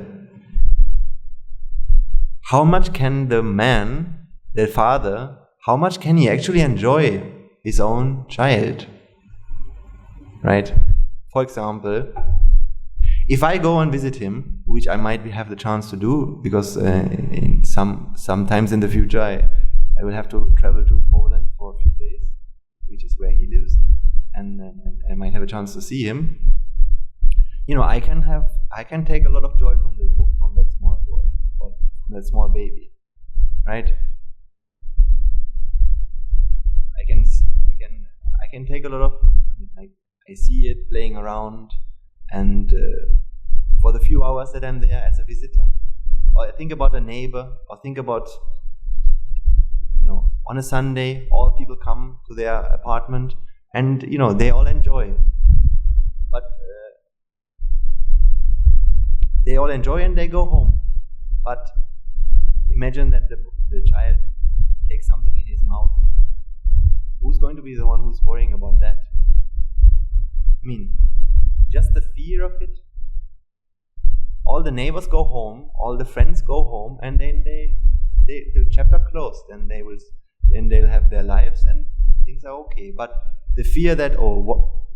How much can the man, the father, how much can he actually enjoy his own child? Right? For example, if I go and visit him, which I might have the chance to do, because sometimes in the future I will have to travel to Poland for a few days, which is where he lives, and I might have a chance to see him. You know, I can take a lot of joy from that small boy, or from that small baby, right? I can take a lot of. I see it playing around, and for the few hours that I'm there as a visitor, or I think about a neighbor, or think about, on a Sunday, all people come to their apartment, and they all enjoy. But they all enjoy and they go home. But imagine that the child takes something in his mouth. Who's going to be the one who's worrying about that? I mean, just the fear of it. All the neighbors go home, all the friends go home, and then the chapter closed, and they'll have their lives and things are okay. But the fear that,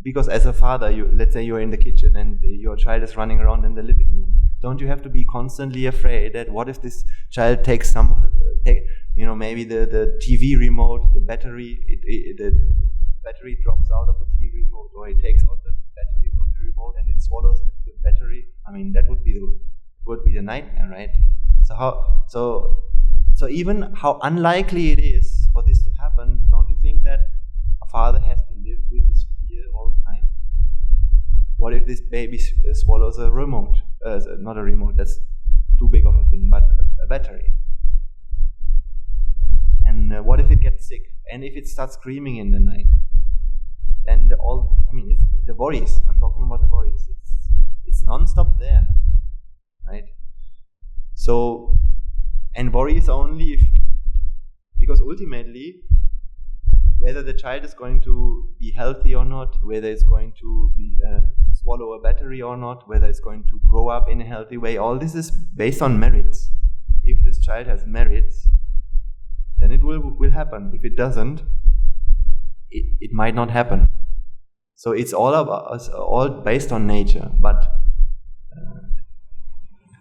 because as a father, let's say you're in the kitchen and your child is running around in the living room, don't you have to be constantly afraid that what if this child takes maybe the TV remote, the battery, the battery drops out of the TV remote, or it takes out the battery from the remote and it swallows the battery. I mean, that would be the nightmare, right? So even how unlikely it is for this to happen, don't you think that a father has to live with this fear all the time? What if this baby swallows a remote? Not a remote, that's too big of a thing, but a battery. And what if it gets sick? And if it starts screaming in the night? And it's the worries. I'm talking about the worries. It's non-stop there, right? So, and worry is only because ultimately, whether the child is going to be healthy or not, whether it's going to be swallow a battery or not, whether it's going to grow up in a healthy way, all this is based on merits. If this child has merits, then it will happen. If it doesn't, it might not happen. So it's all based on nature. But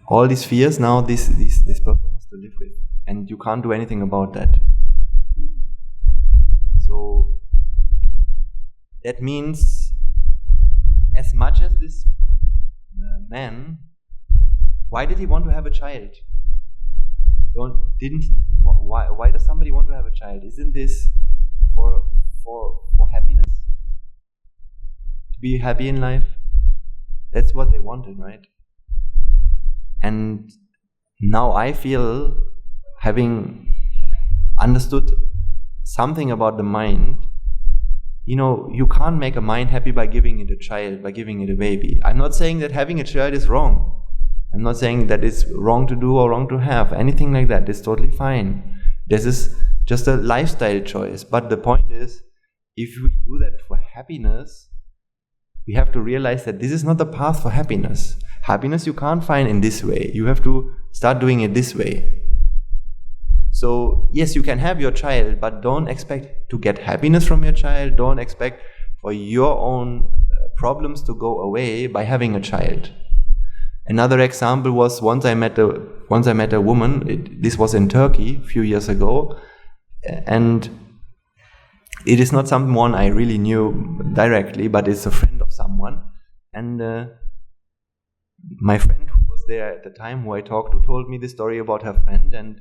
all these fears now, this person has to live with, and you can't do anything about that. So that means, as much as this man, why did he want to have a child? Why does somebody want to have a child? Isn't this for happiness? To be happy in life? That's what they wanted, right? And now I feel, having understood something about the mind, you can't make a mind happy by giving it a child, by giving it a baby. I'm not saying that having a child is wrong. I'm not saying that it's wrong to do or wrong to have. Anything like that is totally fine. This is just a lifestyle choice. But the point is, if we do that for happiness, we have to realize that this is not the path for happiness. Happiness you can't find in this way. You have to Start doing it this way. So yes, you can have your child, but don't expect to get happiness from your child. Don't expect for your own problems to go away by having a child. Another example was once I met a woman. This was in Turkey a few years ago, and it is not someone I really knew directly, but it's a friend of someone. And my friend who was there at the time, who I talked to, told me the story about her friend. And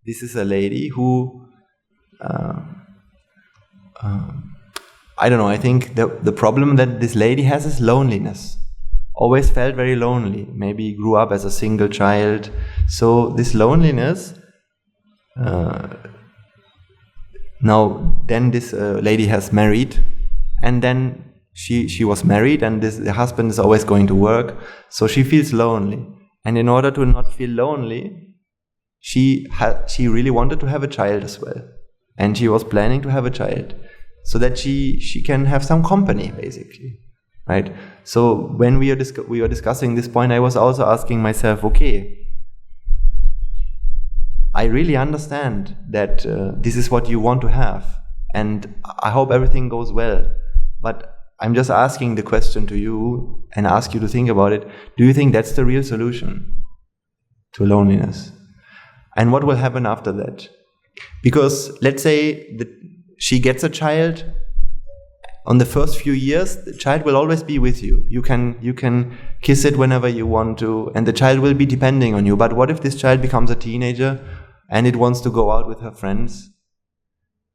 this is a lady who, I don't know, I think the problem that this lady has is loneliness. Always felt very lonely. Maybe grew up as a single child. So this loneliness, now then this lady has married, and then she was married, and the husband is always going to work, so she feels lonely. And in order to not feel lonely, she really wanted to have a child as well, and she was planning to have a child so that she can have some company, basically, right? So when we were discussing this point, I was also asking myself, okay, I really understand that this is what you want to have, and I hope everything goes well, but I'm just asking the question to you and ask you to think about it. Do you think that's the real solution to loneliness? And what will happen after that? Because let's say that she gets a child. On the first few years, the child will always be with you. You can kiss it whenever you want to, and the child will be depending on you. But what if this child becomes a teenager and it wants to go out with her friends?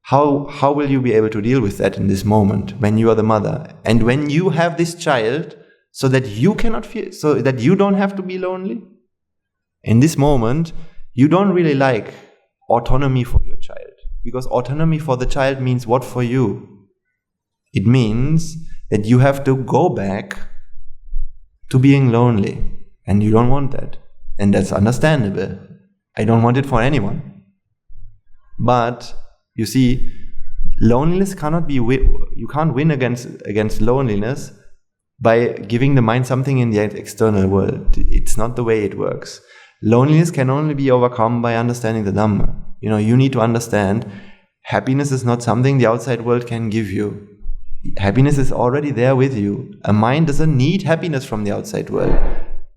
How will you be able to deal with that in this moment when you are the mother? And when you have this child, so that you cannot feel, so that you don't have to be lonely? In this moment, you don't really like autonomy for your child. Because autonomy for the child means what for you? It means that you have to go back to being lonely. And you don't want that. And that's understandable. I don't want it for anyone. But you see, loneliness cannot be you can't win against loneliness by giving the mind something in the external world. It's not the way it works. Loneliness can only be overcome by understanding the Dhamma. You need to understand happiness is not something the outside world can give you. Happiness is already there with you. A mind doesn't need happiness from the outside world.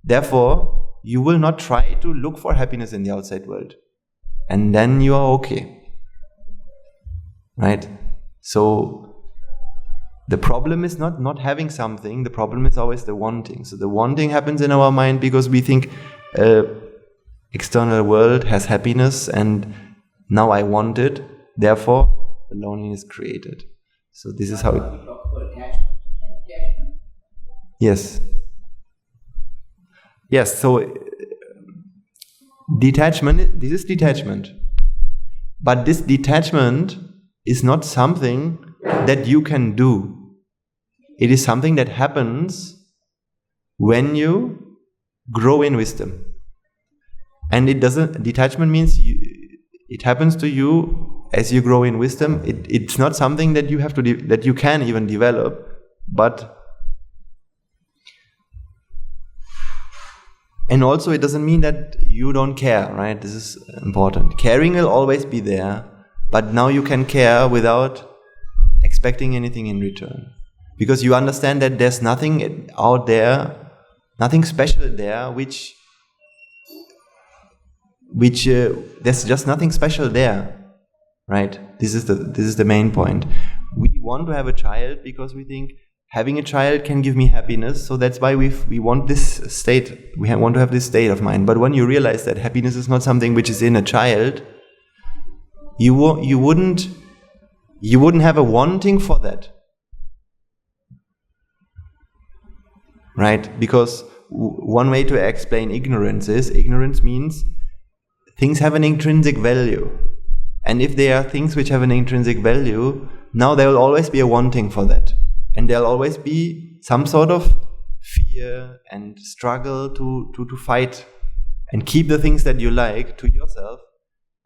Therefore, you will not try to look for happiness in the outside world. And then you are okay. Right? So the problem is not having something, the problem is always the wanting. So the wanting happens in our mind because we think external world has happiness and now I want it, therefore the loneliness created. So this is how it... Yes. Yes, so detachment, this is detachment. But this detachment is not something that you can do. It is something that happens when you grow in wisdom. And detachment means it happens to you as you grow in wisdom. It's not something that you have to that you can even develop, and also it doesn't mean that you don't care, right? This is important. Caring will always be there, but now you can care without expecting anything in return. Because you understand that there's nothing out there, nothing special there, which there's just nothing special there, right? This is the main point. We want to have a child because we think having a child can give me happiness, so that's why we want this state. We want to have this state of mind. But when you realize that happiness is not something which is in a child, you wouldn't have a wanting for that, right? Because one way to explain ignorance means things have an intrinsic value. And if there are things which have an intrinsic value, now there will always be a wanting for that. And there will always be some sort of fear and struggle to fight and keep the things that you like to yourself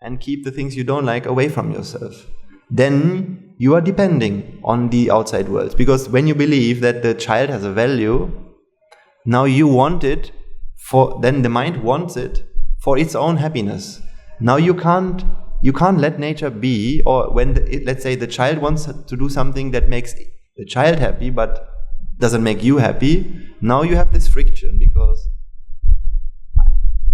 and keep the things you don't like away from yourself. Then you are depending on the outside world. Because when you believe that the child has a value, now you want it then the mind wants it for its own happiness. Now you can't let nature be, or when let's say the child wants to do something that makes the child happy but doesn't make you happy. Now you have this friction, because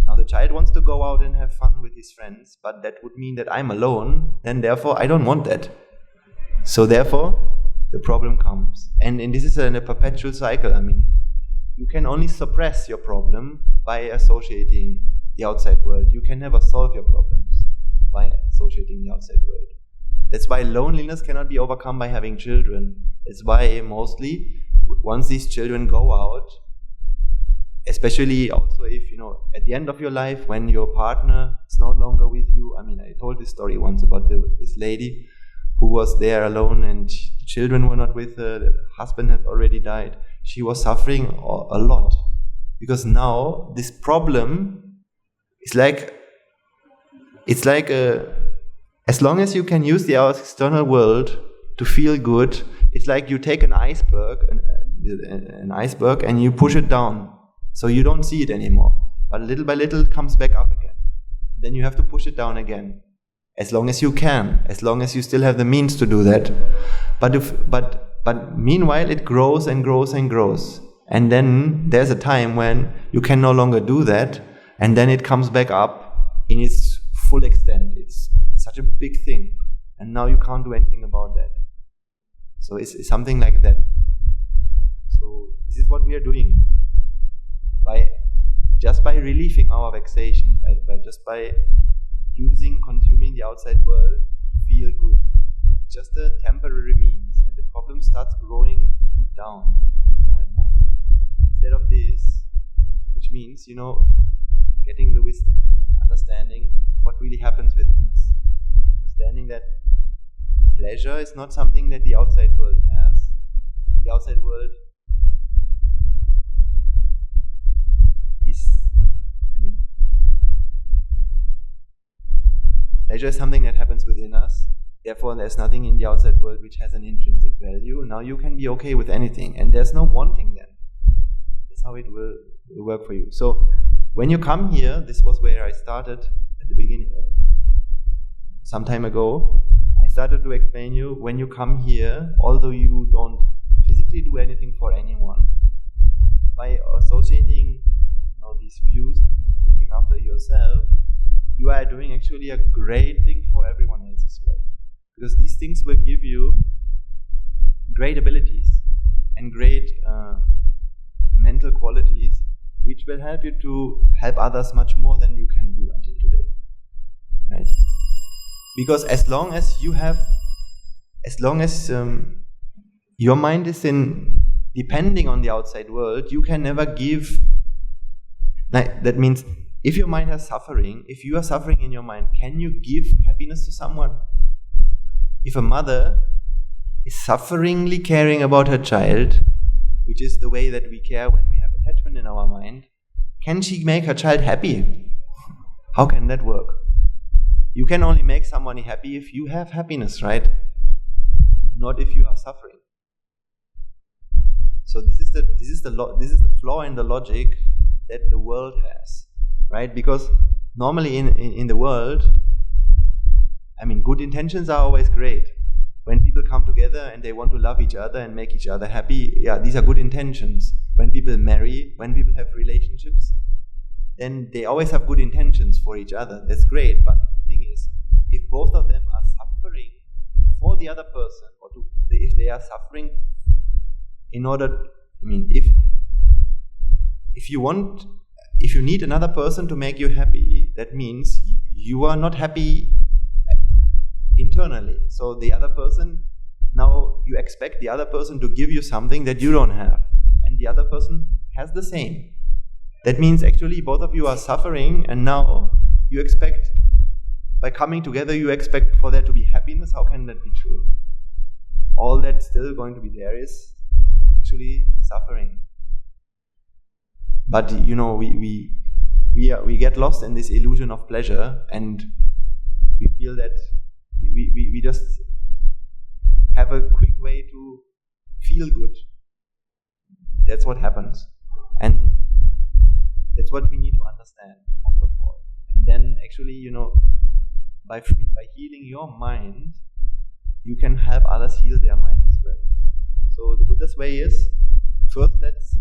now the child wants to go out and have fun with his friends, but that would mean that I'm alone, then therefore I don't want that. So therefore the problem comes. And this is a perpetual cycle. I mean, you can only suppress your problem by associating the outside world. You can never solve your problems by associating the outside world. That's why loneliness cannot be overcome by having children. That's why mostly, once these children go out, especially also if, at the end of your life, when your partner is no longer with you. I mean, I told this story once about this lady who was there alone, and the children were not with her, the husband had already died. She was suffering a lot, because now this problem is like, as long as you can use the external world to feel good, it's like you take an iceberg and you push it down, so you don't see it anymore. But little by little it comes back up again. Then you have to push it down again, as long as you can, as long as you still have the means to do that. But meanwhile it grows and grows and grows. And then there's a time when you can no longer do that, and then it comes back up in its full extent. It's such a big thing, and now you can't do anything about that. So it's something like that. So this is what we are doing. By relieving our vexation, by consuming the outside world to feel good. It's just a temporary means, and the problem starts growing deep down more and more. Instead of this, which means, getting the wisdom, understanding what really happens within us, understanding that pleasure is not something that the outside world has. The outside world pleasure is something that happens within us. Therefore, there's nothing in the outside world which has an intrinsic value. Now you can be okay with anything, and there's no wanting then. That's how it will work for you. So when you come here, this was where I started at the beginning, some time ago. I started to explain you, when you come here, although you don't physically do anything for anyone, by associating these views and looking after yourself, you are doing actually a great thing for everyone else as well. Because these things will give you great abilities and great mental qualities, which will help you to help others much more than you can do until today. Right? Because as long as your mind is depending on the outside world, you can never give. That means, if your mind has suffering, if you are suffering in your mind, can you give happiness to someone? If a mother is sufferingly caring about her child, which is the way that we care when we have attachment in our mind, can she make her child happy? How can that work? You can only make somebody happy if you have happiness, right? Not if you are suffering. So this is the flaw in the logic that the world has, right? Because normally in the world, good intentions are always great. When people come together and they want to love each other and make each other happy, these are good intentions. When people marry, when people have relationships, then they always have good intentions for each other. That's great, but the thing is, if both of them are suffering for the other person, or if they are suffering in order, if you need another person to make you happy, that means you are not happy internally. So the other person, now you expect the other person to give you something that you don't have, and the other person has the same. That means actually both of you are suffering, and now you expect, by coming together, you expect for there to be happiness. How can that be true? All that's still going to be there is actually suffering. But we get lost in this illusion of pleasure, and we feel that we just have a quick way to feel good. That's what happens, and that's what we need to understand most of all. actually, by healing your mind, you can help others heal their mind as well. So the Buddha's way is, first let's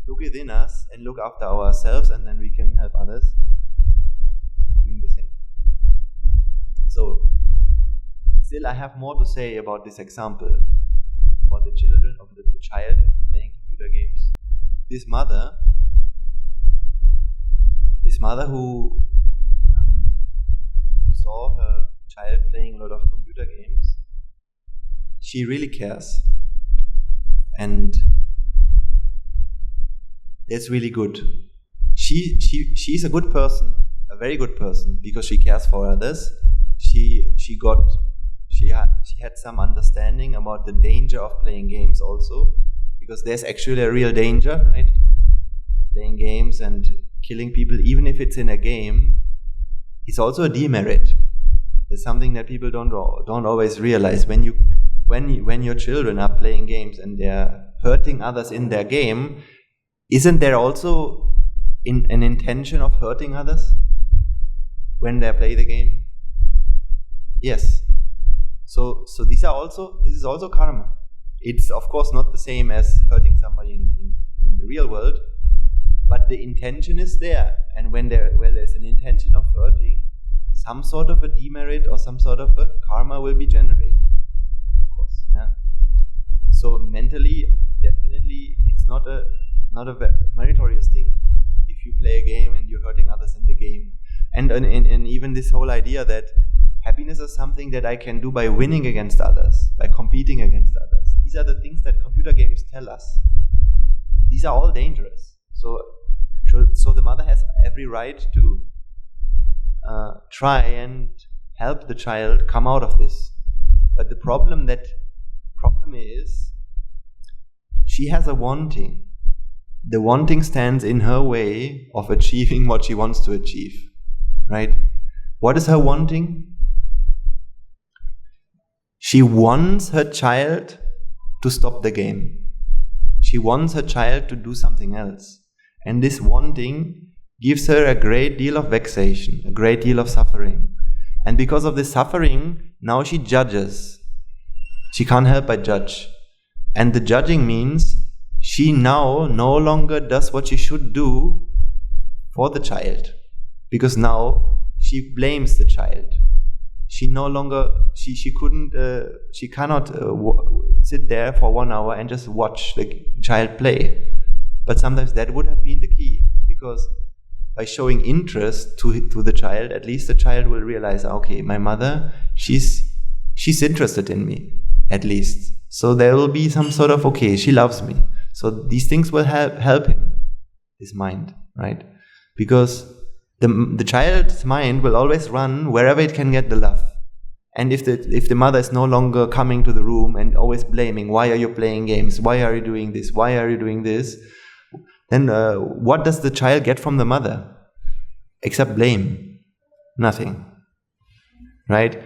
look within us and look after ourselves, and then we can help others doing the same. So, still I have more to say about this example, about the children, of the child playing computer games. This mother who saw her child playing a lot of computer games, she really cares. And that's really good. She's a good person, a very good person, because she cares for others. She had some understanding about the danger of playing games also, because there's actually a real danger, right? Playing games and killing people, even if it's in a game, is also a demerit. It's something that people don't always realize. When your children are playing games and they're hurting others in their game, isn't there also an intention of hurting others when they play the game? Yes. So this is also karma. It's of course not the same as hurting somebody in the real world, but the intention is there. And where there's an intention of hurting, some sort of a demerit or some sort of a karma will be generated. Of course, yeah. So mentally, definitely, it's not a meritorious thing if you play a game and you're hurting others in the game. And even this whole idea that happiness is something that I can do by winning against others, by competing against others. These are the things that computer games tell us. These are all dangerous. So the mother has every right to try and help the child come out of this. But the problem is she has a wanting. The wanting stands in her way of achieving what she wants to achieve. Right? What is her wanting? She wants her child to stop the game. She wants her child to do something else. And this wanting gives her a great deal of vexation, a great deal of suffering. And because of this suffering, now she judges. She can't help but judge. And the judging means she now no longer does what she should do for the child. Because now she blames the child. She no longer, she cannot sit there for 1 hour and just watch the child play. But sometimes that would have been the key, because by showing interest to the child, at least the child will realize, okay, my mother, she's interested in me, at least. So there will be some sort of, okay, she loves me. So these things will help him, his mind, right? Because the child's mind will always run wherever it can get the love. And if the mother is no longer coming to the room and always blaming, why are you playing games? Why are you doing this? Why are you doing this? Then what does the child get from the mother? Except blame. Nothing. Right?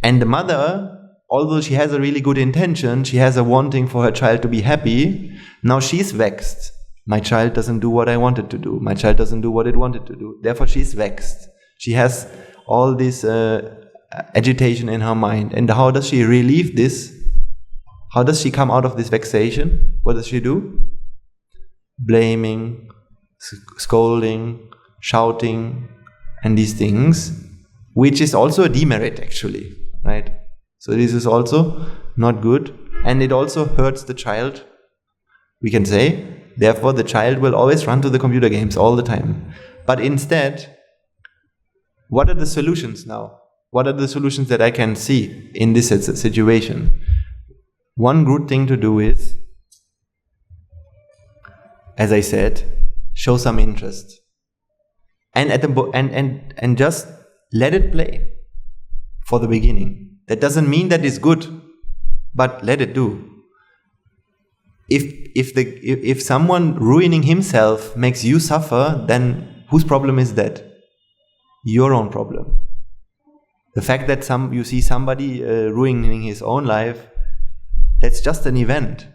And the mother, although she has a really good intention, she has a wanting for her child to be happy, now she's vexed. My child doesn't do what I wanted to do. My child doesn't do what it wanted to do. Therefore she's vexed. She has all this agitation in her mind. And how does she relieve this? How does she come out of this vexation? What does she do? Blaming, scolding, shouting, and these things, which is also a demerit actually, right? So this is also not good, and it also hurts the child, we can say. Therefore the child will always run to the computer games all the time. But instead, what are the solutions now? What are the solutions that I can see in this situation? One good thing to do is, as I said, show some interest, and just let it play for the beginning. That doesn't mean that it's good, but let it do. If someone ruining himself makes you suffer, then whose problem is that? Your own problem. The fact that you see somebody ruining his own life, that's just an event.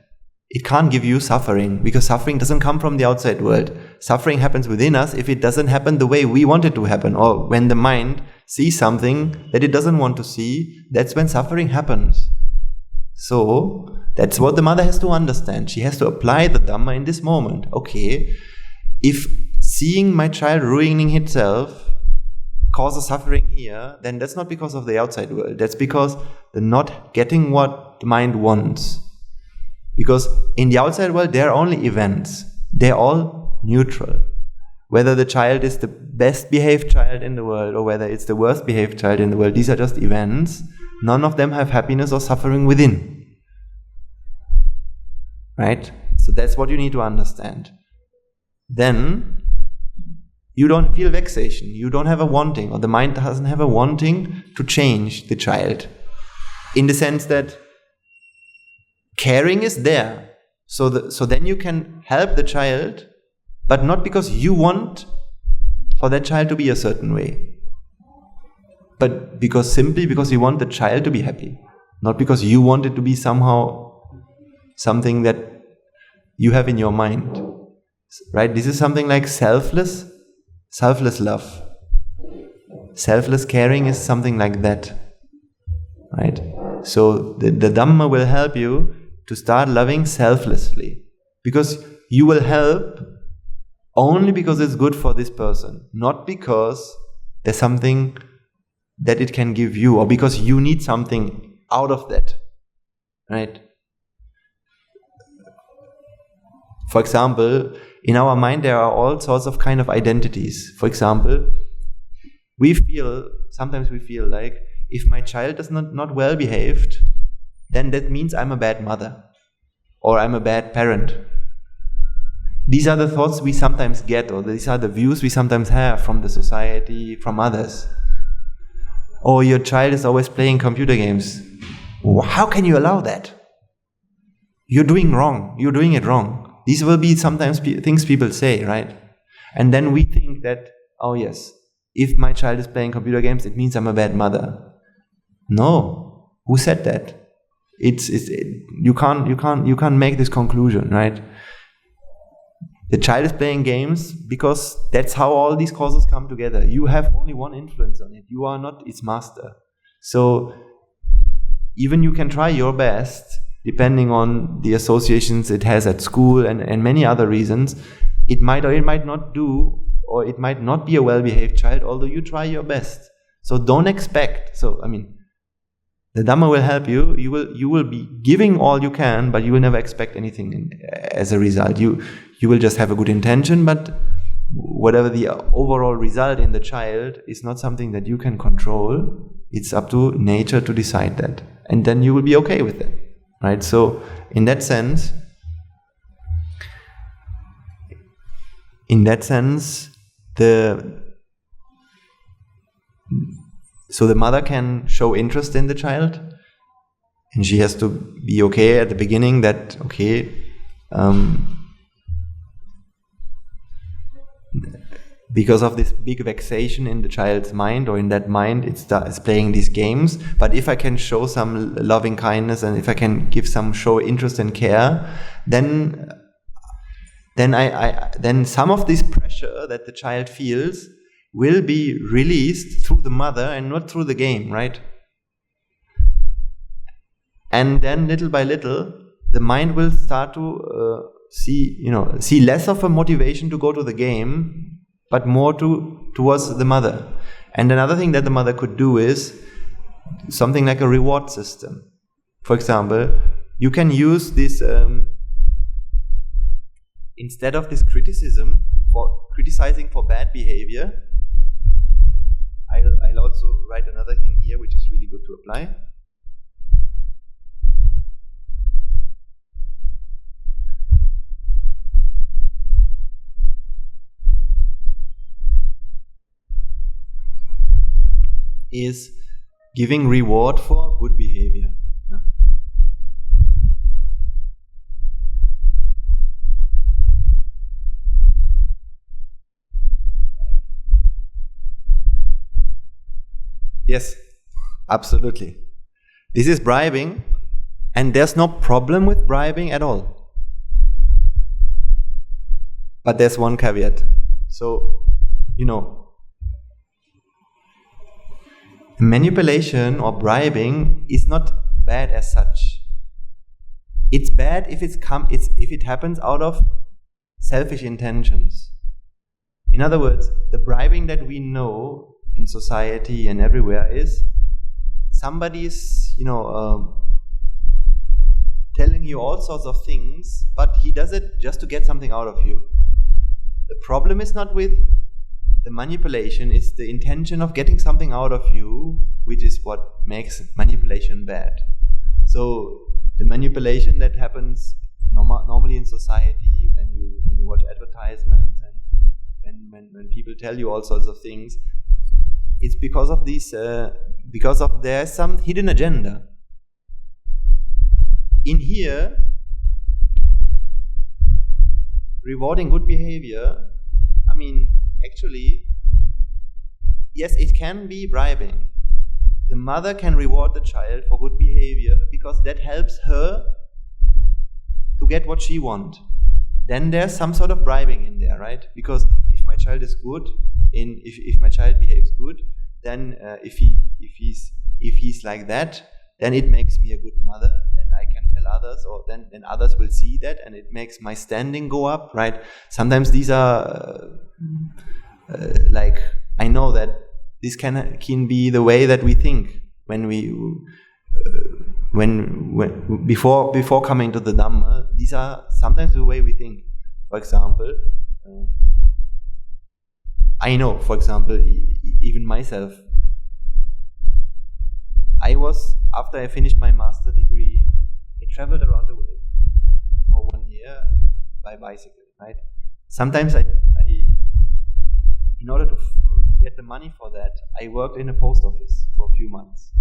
it can't give you suffering, because suffering doesn't come from the outside world. Suffering happens within us if it doesn't happen the way we want it to happen, or when the mind sees something that it doesn't want to see, that's when suffering happens. So, that's what the mother has to understand. She has to apply the Dhamma in this moment. Okay, if seeing my child ruining itself causes suffering here, then that's not because of the outside world. That's because the not getting what the mind wants. Because in the outside world, there are only events. They're all neutral. Whether the child is the best behaved child in the world or whether it's the worst behaved child in the world, these are just events. None of them have happiness or suffering within. Right? So that's what you need to understand. Then, you don't feel vexation. You don't have a wanting, or the mind doesn't have a wanting to change the child. In the sense that caring is there. So then you can help the child, but not because you want for that child to be a certain way, but simply because you want the child to be happy, not because you want it to be somehow something that you have in your mind. Right? This is something like selfless love. Selfless caring is something like that. Right? So the Dhamma will help you to start loving selflessly, because you will help only because it's good for this person, not because there's something that it can give you, or because you need something out of that. Right? For example, in our mind there are all sorts of kind of identities. For example, sometimes we feel like, if my child is not well behaved, then that means I'm a bad mother, or I'm a bad parent. These are the thoughts we sometimes get, or these are the views we sometimes have from the society, from others. Or your child is always playing computer games. How can you allow that? You're doing wrong. You're doing it wrong. These will be sometimes things people say, right? And then we think that, oh yes, if my child is playing computer games, it means I'm a bad mother. No. Who said that? You can't make this conclusion, right? The child is playing games because that's how all these causes come together. You have only one influence on it. You are not its master. So even you can try your best, depending on the associations it has at school and many other reasons, it might or it might not do, or it might not be a well-behaved child, although you try your best. So don't expect. The Dhamma will help you. You will be giving all you can, but you will never expect anything as a result. You will just have a good intention, but whatever the overall result in the child is not something that you can control. It's up to nature to decide that, and then you will be okay with it, right? So in that sense, the mother can show interest in the child, and she has to be okay at the beginning that, because of this big vexation in the child's mind, or in that mind, it's playing these games. But if I can show some loving kindness, and if I can show interest and care, then some of this pressure that the child feels will be released through the mother and not through the game, right? And then little by little, the mind will start to see less of a motivation to go to the game, but more towards the mother. And another thing that the mother could do is something like a reward system. For example, you can use this, instead of this criticizing for bad behavior, I'll also write another thing here which is really good to apply. Is giving reward for good behavior. Yes, absolutely. This is bribing, and there's no problem with bribing at all. But there's one caveat. So, manipulation or bribing is not bad as such. It's bad if it happens out of selfish intentions. In other words, the bribing that we know in society and everywhere is somebody's, telling you all sorts of things, but he does it just to get something out of you. The problem is not with the manipulation, it's the intention of getting something out of you, which is what makes manipulation bad. So the manipulation that happens normally in society, when you watch advertisements and when people tell you all sorts of things, it's because of these, because of there's some hidden agenda. In here, rewarding good behavior, actually, yes, it can be bribing. The mother can reward the child for good behavior because that helps her to get what she wants. Then there's some sort of bribing in there, right? Because if my child is good, if my child behaves good, then if he's like that, then it makes me a good mother. Then I can tell others, or then others will see that, and it makes my standing go up, right? Sometimes these are I know that this can be the way that we think when before coming to the Dhamma. These are sometimes the way we think. For example, I know, for example, even myself, after I finished my master degree, I traveled around the world for 1 year by bicycle, right? Sometimes in order to get the money for that, I worked in a post office for a few months.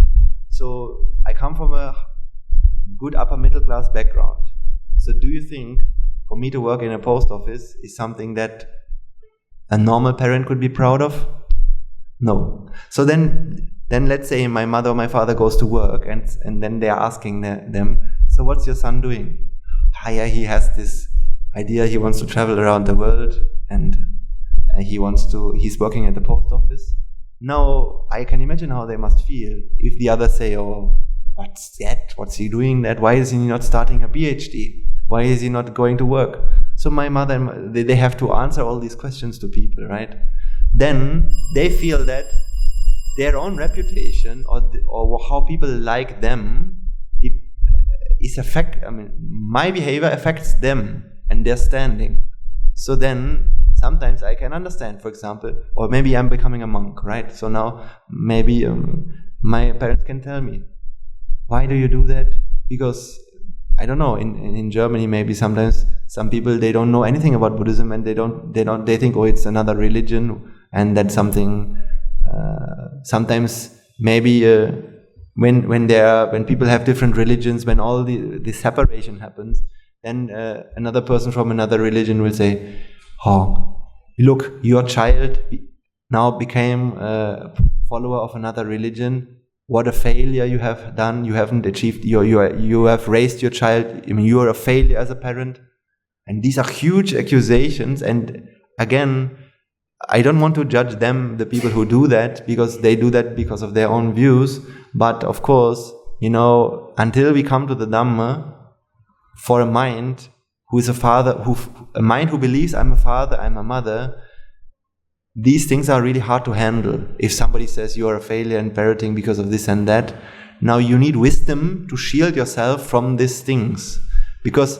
So I come from a good upper middle class background. So do you think for me to work in a post office is something that a normal parent could be proud of? No. So then let's say my mother or my father goes to work and then they're asking them, so what's your son doing? He has this idea, he wants to travel around the world and he's working at the post office. Now, I can imagine how they must feel if the others say, oh, what's that? What's he doing that? Why is he not starting a PhD? Why is he not going to work? So my mother, they have to answer all these questions to people, right? Then they feel that their own reputation or how people like them my behavior affects them and their standing. So then sometimes I can understand, for example, or maybe I'm becoming a monk, right? So now maybe my parents can tell me, why do you do that? Because I don't know, in Germany maybe sometimes some people, they don't know anything about Buddhism and they think, oh, it's another religion, and that's something sometimes maybe when people have different religions, when all the separation happens, then another person from another religion will say, oh, look, your child now became a follower of another religion. What a failure you have done. You haven't achieved, you have raised your child. You are a failure as a parent. And these are huge accusations. And again, I don't want to judge them, the people who do that, because they do that because of their own views. But of course, until we come to the Dhamma, for a mind who is a mind who believes I'm a father, I'm a mother, these things are really hard to handle. If somebody says you are a failure in parenting because of this and that, now you need wisdom to shield yourself from these things. Because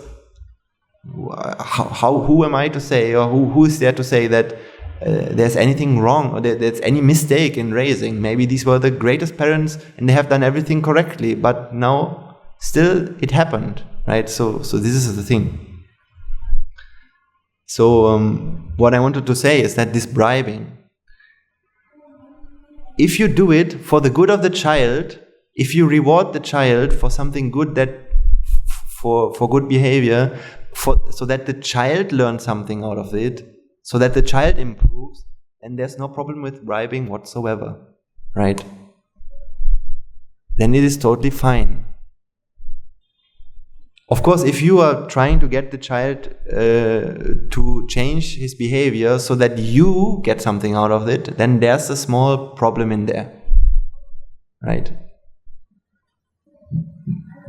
who am I to say, or who is there to say that there's anything wrong or there's any mistake in raising? Maybe these were the greatest parents and they have done everything correctly, but now still it happened, right? So this is the thing. So what I wanted to say is that this bribing, if you do it for the good of the child, if you reward the child for something good, that for good behavior, so that the child learns something out of it, so that the child improves, then there's no problem with bribing whatsoever, right? Then it is totally fine. Of course, if you are trying to get the child to change his behavior so that you get something out of it, then there's a small problem in there, right?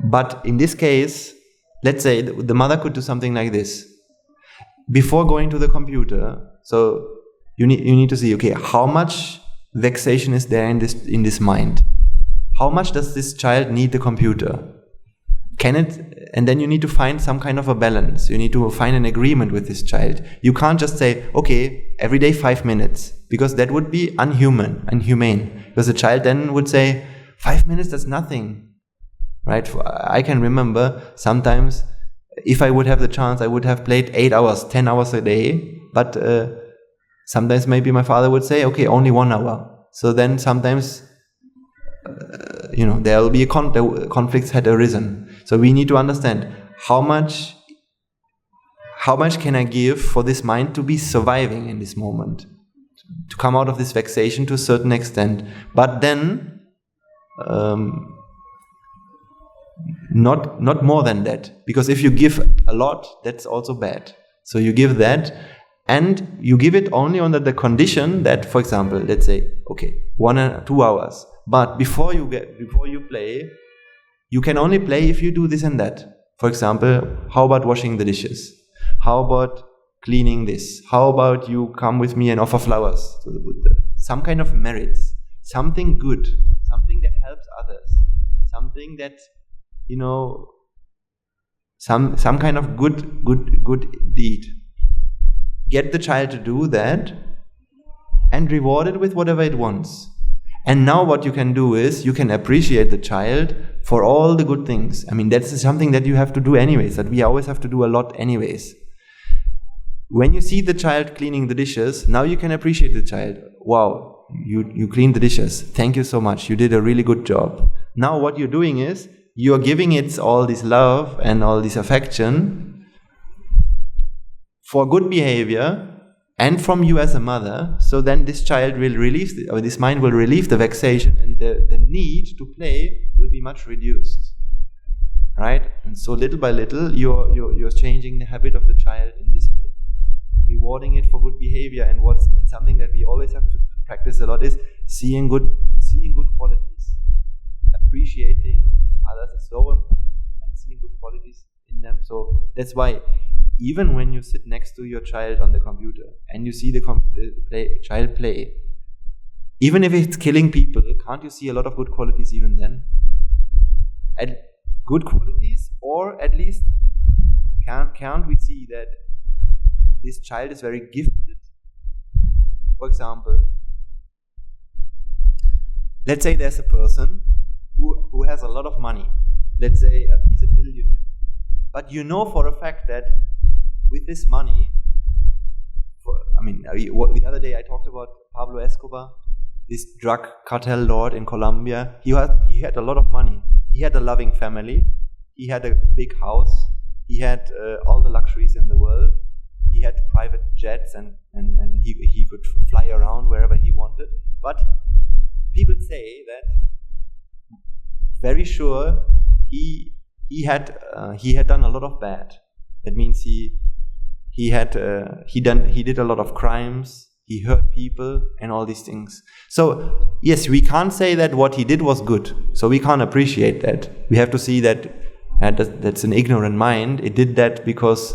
But in this case, let's say the mother could do something like this. Before going to the computer, so you need to see, okay, how much vexation is there in this mind? How much does this child need the computer? And then you need to find some kind of a balance. You need to find an agreement with this child. You can't just say, okay, every day 5 minutes, because that would be inhumane. Because the child then would say, 5 minutes, that's nothing, right? I can remember sometimes, if I would have the chance, I would have played 8 hours, 10 hours a day. But sometimes maybe my father would say, okay, only 1 hour. So then sometimes, there will be conflicts had arisen. So we need to understand how much can I give for this mind to be surviving in this moment, to come out of this vexation to a certain extent. But then, not more than that, because if you give a lot, that's also bad. So you give that, and you give it only under the condition that, for example, let's say, okay, 1 or 2 hours. But before you play, you can only play if you do this and that. For example, how about washing the dishes? How about cleaning this? How about you come with me and offer flowers to the Buddha? Some kind of merits, something good, something that helps others, something that, some kind of good deed. Get the child to do that and reward it with whatever it wants. And now what you can do is, you can appreciate the child for all the good things. I mean, that's something that you have to do anyways, that we always have to do a lot anyways. When you see the child cleaning the dishes, now you can appreciate the child. Wow, you cleaned the dishes. Thank you so much. You did a really good job. Now what you're doing is, you're giving it all this love and all this affection for good behavior, and from you as a mother, so then this child will this mind will relieve the vexation, and the need to play will be much reduced, right? And so little by little, you're changing the habit of the child in this way, rewarding it for good behavior. And what's something that we always have to practice a lot is seeing good qualities, appreciating others is so important, and seeing good qualities in them. So that's why, even when you sit next to your child on the computer and you see the child play, even if it's killing people, can't you see a lot of good qualities even then? Good qualities, or at least can't we see that this child is very gifted? For example, let's say there's a person who has a lot of money. Let's say he's a billionaire. But you know for a fact that with this money, the other day I talked about Pablo Escobar, this drug cartel lord in Colombia. He had a lot of money. He had a loving family. He had a big house. He had all the luxuries in the world. He had private jets, and he could fly around wherever he wanted. But people say that very sure he had done a lot of bad. That means he did a lot of crimes, he hurt people and all these things. So yes, we can't say that what he did was good. So we can't appreciate that. We have to see that that's an ignorant mind. It did that because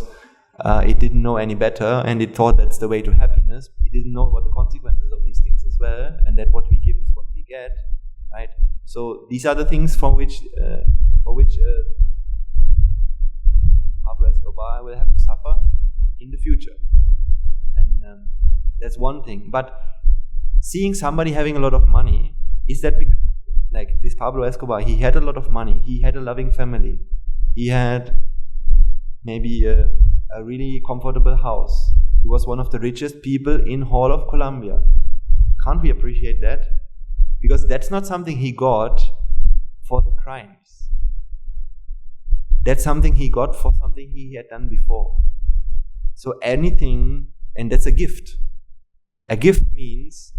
it didn't know any better, and it thought that's the way to happiness. It didn't know what the consequences of these things as well, and that what we give is what we get, right? So these are the things for which Pablo Escobar will have to suffer in the future. And that's one thing. But seeing somebody having a lot of money, is that like this Pablo Escobar, he had a lot of money, he had a loving family, he had maybe a really comfortable house, he was one of the richest people in all of Colombia. Can't we appreciate that? Because that's not something he got for the crimes. That's something he got for something he had done before. So anything, and that's a gift. A gift means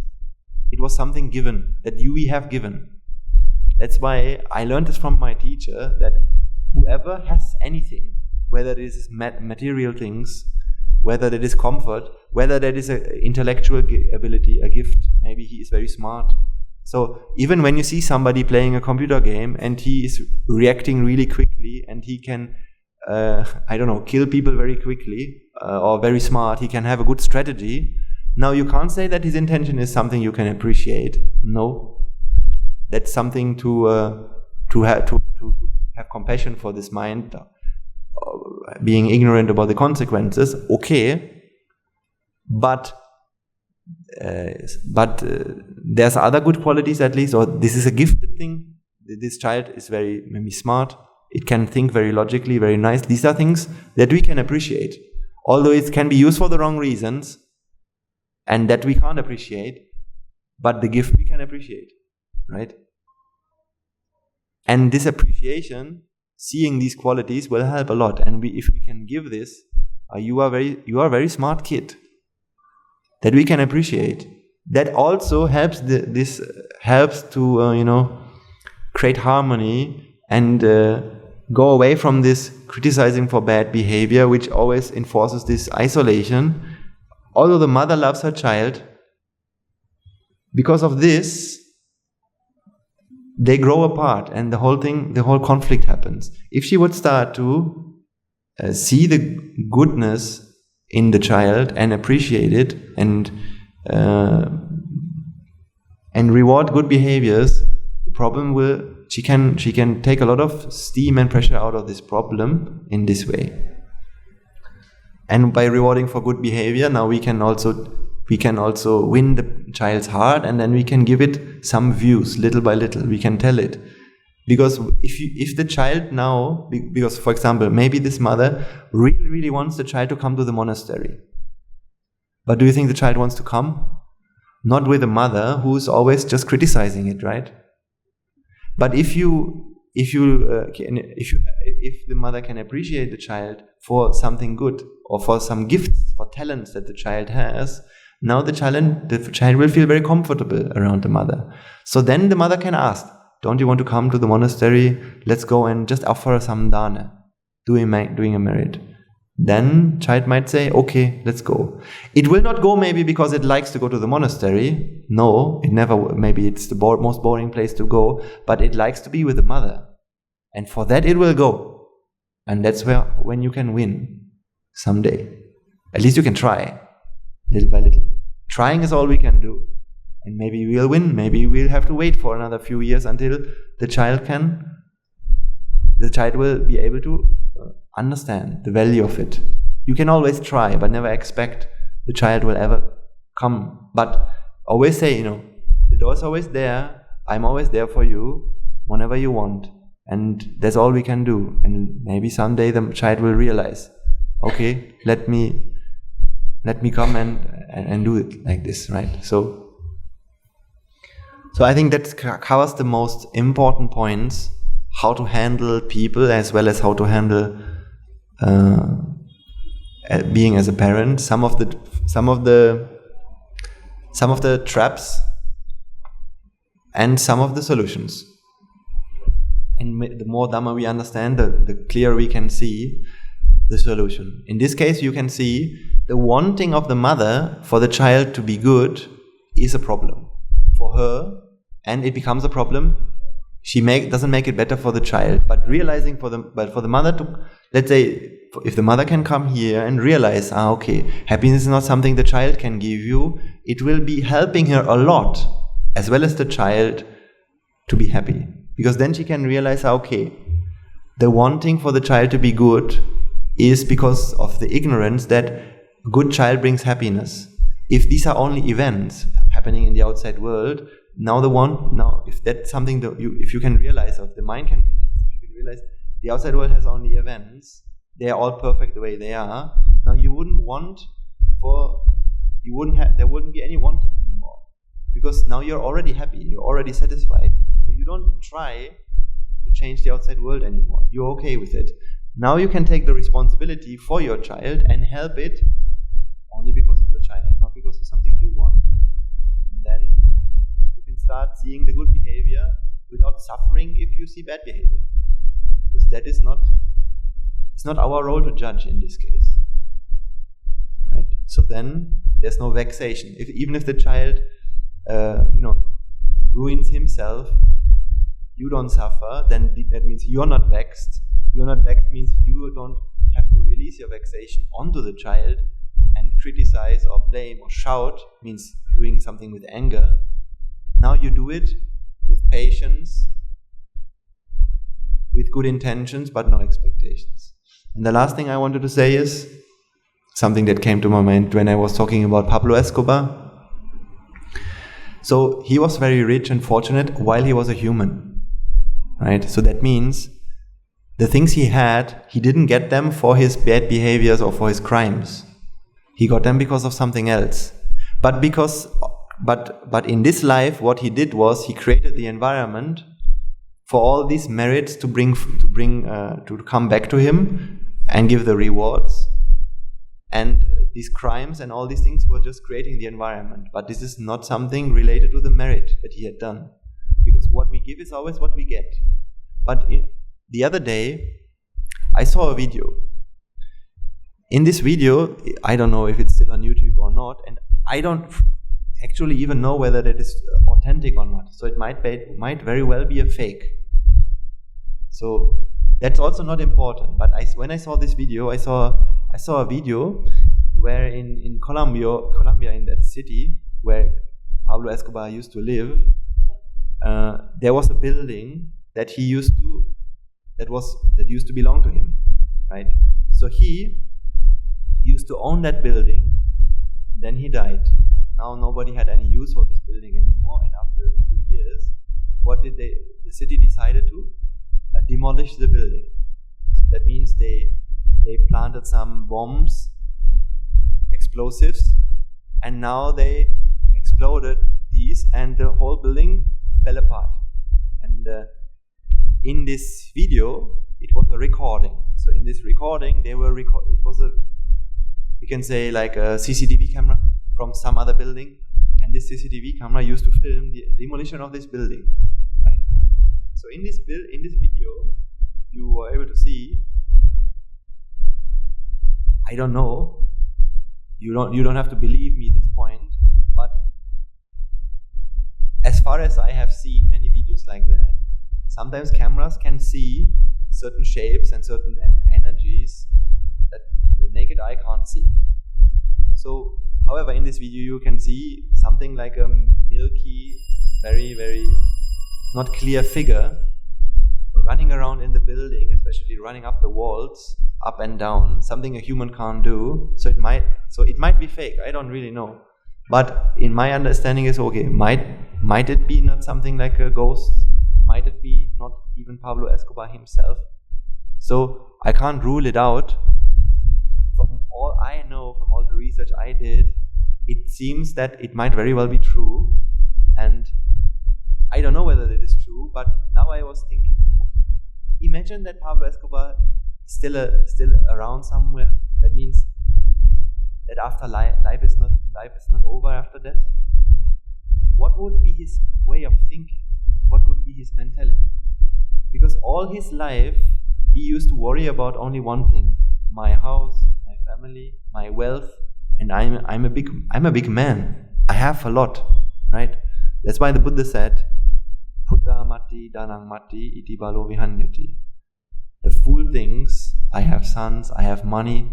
it was something given, that we have given. That's why I learned this from my teacher, that whoever has anything, whether it is material things, whether that is comfort, whether that is an intellectual ability, a gift, maybe he is very smart. So even when you see somebody playing a computer game and he is reacting really quickly and he can, kill people very quickly, or very smart, he can have a good strategy. Now you can't say that his intention is something you can appreciate. No, that's something to have compassion for this mind, being ignorant about the consequences. Okay, but there's other good qualities at least, or this is a gifted thing. This child is very maybe smart. It can think very logically, very nice. These are things that we can appreciate, although it can be used for the wrong reasons, and that we can't appreciate. But the gift we can appreciate, right? And this appreciation, seeing these qualities, will help a lot. And if we can give this, you are a very smart kid, that we can appreciate. That also helps. This helps to create harmony and go away from this criticizing for bad behavior, which always enforces this isolation. Although the mother loves her child, because of this, they grow apart, and the whole conflict happens. If she would start to see the goodness in the child and appreciate it and reward good behaviors, the problem will. She can take a lot of steam and pressure out of this problem in this way. And by rewarding for good behavior, now we can also win the child's heart, and then we can give it some views little by little. We can tell it, because if the child now, because for example, maybe this mother really wants the child to come to the monastery, but do you think the child wants to come? Not with a mother who's always just criticizing it, right? But if the mother can appreciate the child for something good, or for some gifts, for talents that the child has, now the child will feel very comfortable around the mother. So then the mother can ask, don't you want to come to the monastery? Let's go and just offer some dana, doing a merit. Then child might say, okay, let's go. It will not go maybe because it likes to go to the monastery. No, it never. Maybe it's the most boring place to go, but it likes to be with the mother. And for that it will go. And that's when you can win someday. At least you can try, little by little. Trying is all we can do. And maybe we'll win. Maybe we'll have to wait for another few years until the child will be able to understand the value of it. You can always try, but never expect the child will ever come. But always say, the door is always there. I'm always there for you whenever you want. And that's all we can do. And maybe someday the child will realize, okay, let me come and do it like this, right? So I think that covers the most important points, how to handle people as well as how to handle being as a parent. Some of the traps and some of the solutions. And the more Dhamma we understand, the clearer we can see the solution. In this case, you can see the wanting of the mother for the child to be good is a problem for her, and it becomes a problem. She doesn't make it better for the child, but realizing for the mother to, let's say, if the mother can come here and realize, okay, happiness is not something the child can give you, it will be helping her a lot, as well as the child, to be happy. Because then she can realize, okay, the wanting for the child to be good is because of the ignorance that a good child brings happiness. If these are only events happening in the outside world, if that's something that if you can realize, or if the mind can realize, the outside world has only events, they are all perfect the way they are. Now there wouldn't be any wanting anymore, because now you're already happy, you're already satisfied. So you don't try to change the outside world anymore. You're okay with it. Now you can take the responsibility for your child and help it only because of the child, not because of something you want. And then you can start seeing the good behavior without suffering if you see bad behavior. Because that is not, it's not our role to judge in this case. Right? So then there's no vexation. Even if the child, ruins himself, you don't suffer, then that means you're not vexed. You're not vexed means you don't have to release your vexation onto the child and criticize or blame or shout, means doing something with anger. Now you do it with patience, with good intentions, but no expectations. And the last thing I wanted to say is something that came to my mind when I was talking about Pablo Escobar. So he was very rich and fortunate while he was a human, right? So that means the things he had, he didn't get them for his bad behaviors or for his crimes. He got them because of something else. But in this life, what he did was he created the environment for all these merits to come back to him and give the rewards. And these crimes and all these things were just creating the environment. But this is not something related to the merit that he had done. Because what we give is always what we get. But the other day, I saw a video. In this video, I don't know if it's still on YouTube or not, and I don't actually even know whether that is authentic or not. So it might very well be a fake. So that's also not important. But when I saw this video, I saw a video where in Colombia, in that city where Pablo Escobar used to live, there was a building that used to belong to him, right? So he used to own that building. Then he died. Now nobody had any use for this building anymore. And after a few years, what did the city decided to demolish the building. So that means they planted some bombs, explosives, and now they exploded these, and the whole building fell apart. And in this video, it was a recording. So in this recording, it was you can say like a CCTV camera from some other building, and this CCTV camera used to film the demolition of this building. Right? So in this video, you were able to see, I don't know, you don't have to believe me at this point, but as far as I have seen many videos like that, sometimes cameras can see certain shapes and certain energies that the naked eye can't see. So, however, in this video you can see something like a milky, very, very not clear figure running around in the building, especially running up the walls, up and down, something a human can't do. So it might be fake, I don't really know. But in my understanding is okay, might it be not something like a ghost? Might it be not even Pablo Escobar himself? So I can't rule it out. From all I know, from all the research I did, it seems that it might very well be true. And I don't know whether it is true, but now I was thinking, imagine that Pablo Escobar is still around somewhere. That means that after life is not over after death. What would be his way of thinking? What would be his mentality? Because all his life he used to worry about only one thing: my house, my family, my wealth, and I'm a big man. I have a lot, right? That's why the Buddha said, "Buddha mati danang mati iti balo vihanyati." The fool thinks, I have sons, I have money.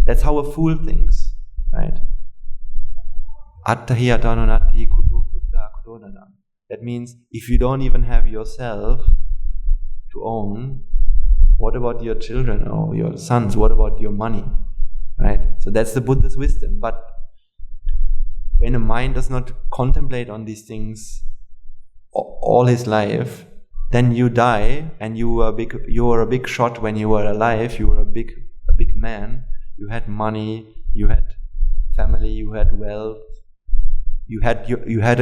That's how a fool thinks, right? Attahiyatanonati kuto buddha kuto danang. That means if you don't even have yourself to own, what about your children or your sons? What about your money? Right? So that's the Buddha's wisdom. But when a mind does not contemplate on these things all his life, then you die, and you were a big shot when you were alive. You were a big man. You had money, you had family, you had wealth. You had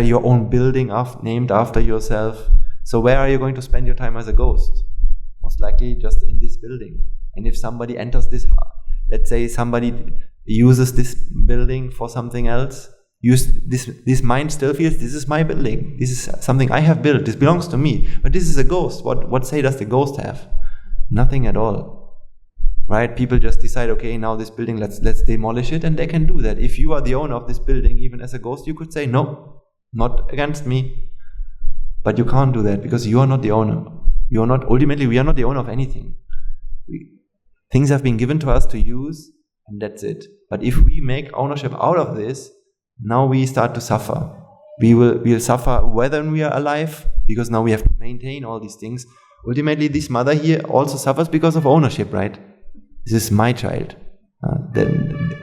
your own building named after yourself. So where are you going to spend your time as a ghost? Most likely just in this building. And if somebody enters this, let's say somebody uses this building for something else, this mind still feels, this is my building. This is something I have built. This belongs to me. But this is a ghost. What say does the ghost have? Nothing at all. Right? People just decide, okay, now this building, let's demolish it, and they can do that. If you are the owner of this building, even as a ghost, you could say, no, not against me. But you can't do that because you are not the owner. Ultimately, we are not the owner of anything. Things have been given to us to use, and that's it. But if we make ownership out of this, now we start to suffer. We'll suffer whether we are alive, because now we have to maintain all these things. Ultimately, this mother here also suffers because of ownership, right? This is my child,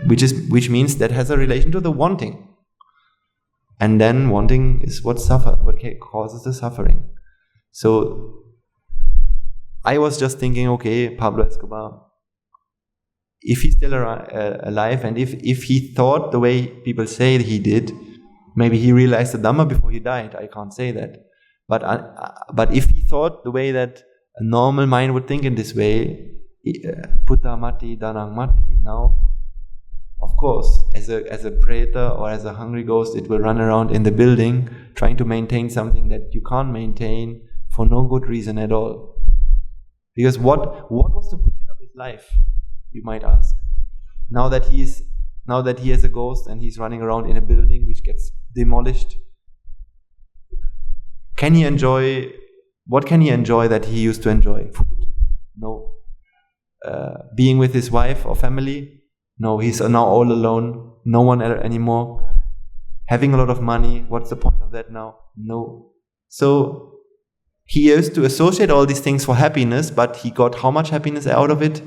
which means that has a relation to the wanting. And then wanting is what causes the suffering. So I was just thinking, okay, Pablo Escobar, if he's still alive, and if he thought the way people say he did, maybe he realized the Dhamma before he died. I can't say that. But if he thought the way that a normal mind would think in this way, Putta mati, Danang mati, now, of course, as a preta or as a hungry ghost, it will run around in the building trying to maintain something that you can't maintain for no good reason at all. Because what was the point of his life, you might ask? Now that he is a ghost and he's running around in a building which gets demolished, what can he enjoy that he used to enjoy? Food? No. Being with his wife or family? No, he's now all alone, no one anymore. Having a lot of money, what's the point of that now? No. So he used to associate all these things for happiness, but he got how much happiness out of it?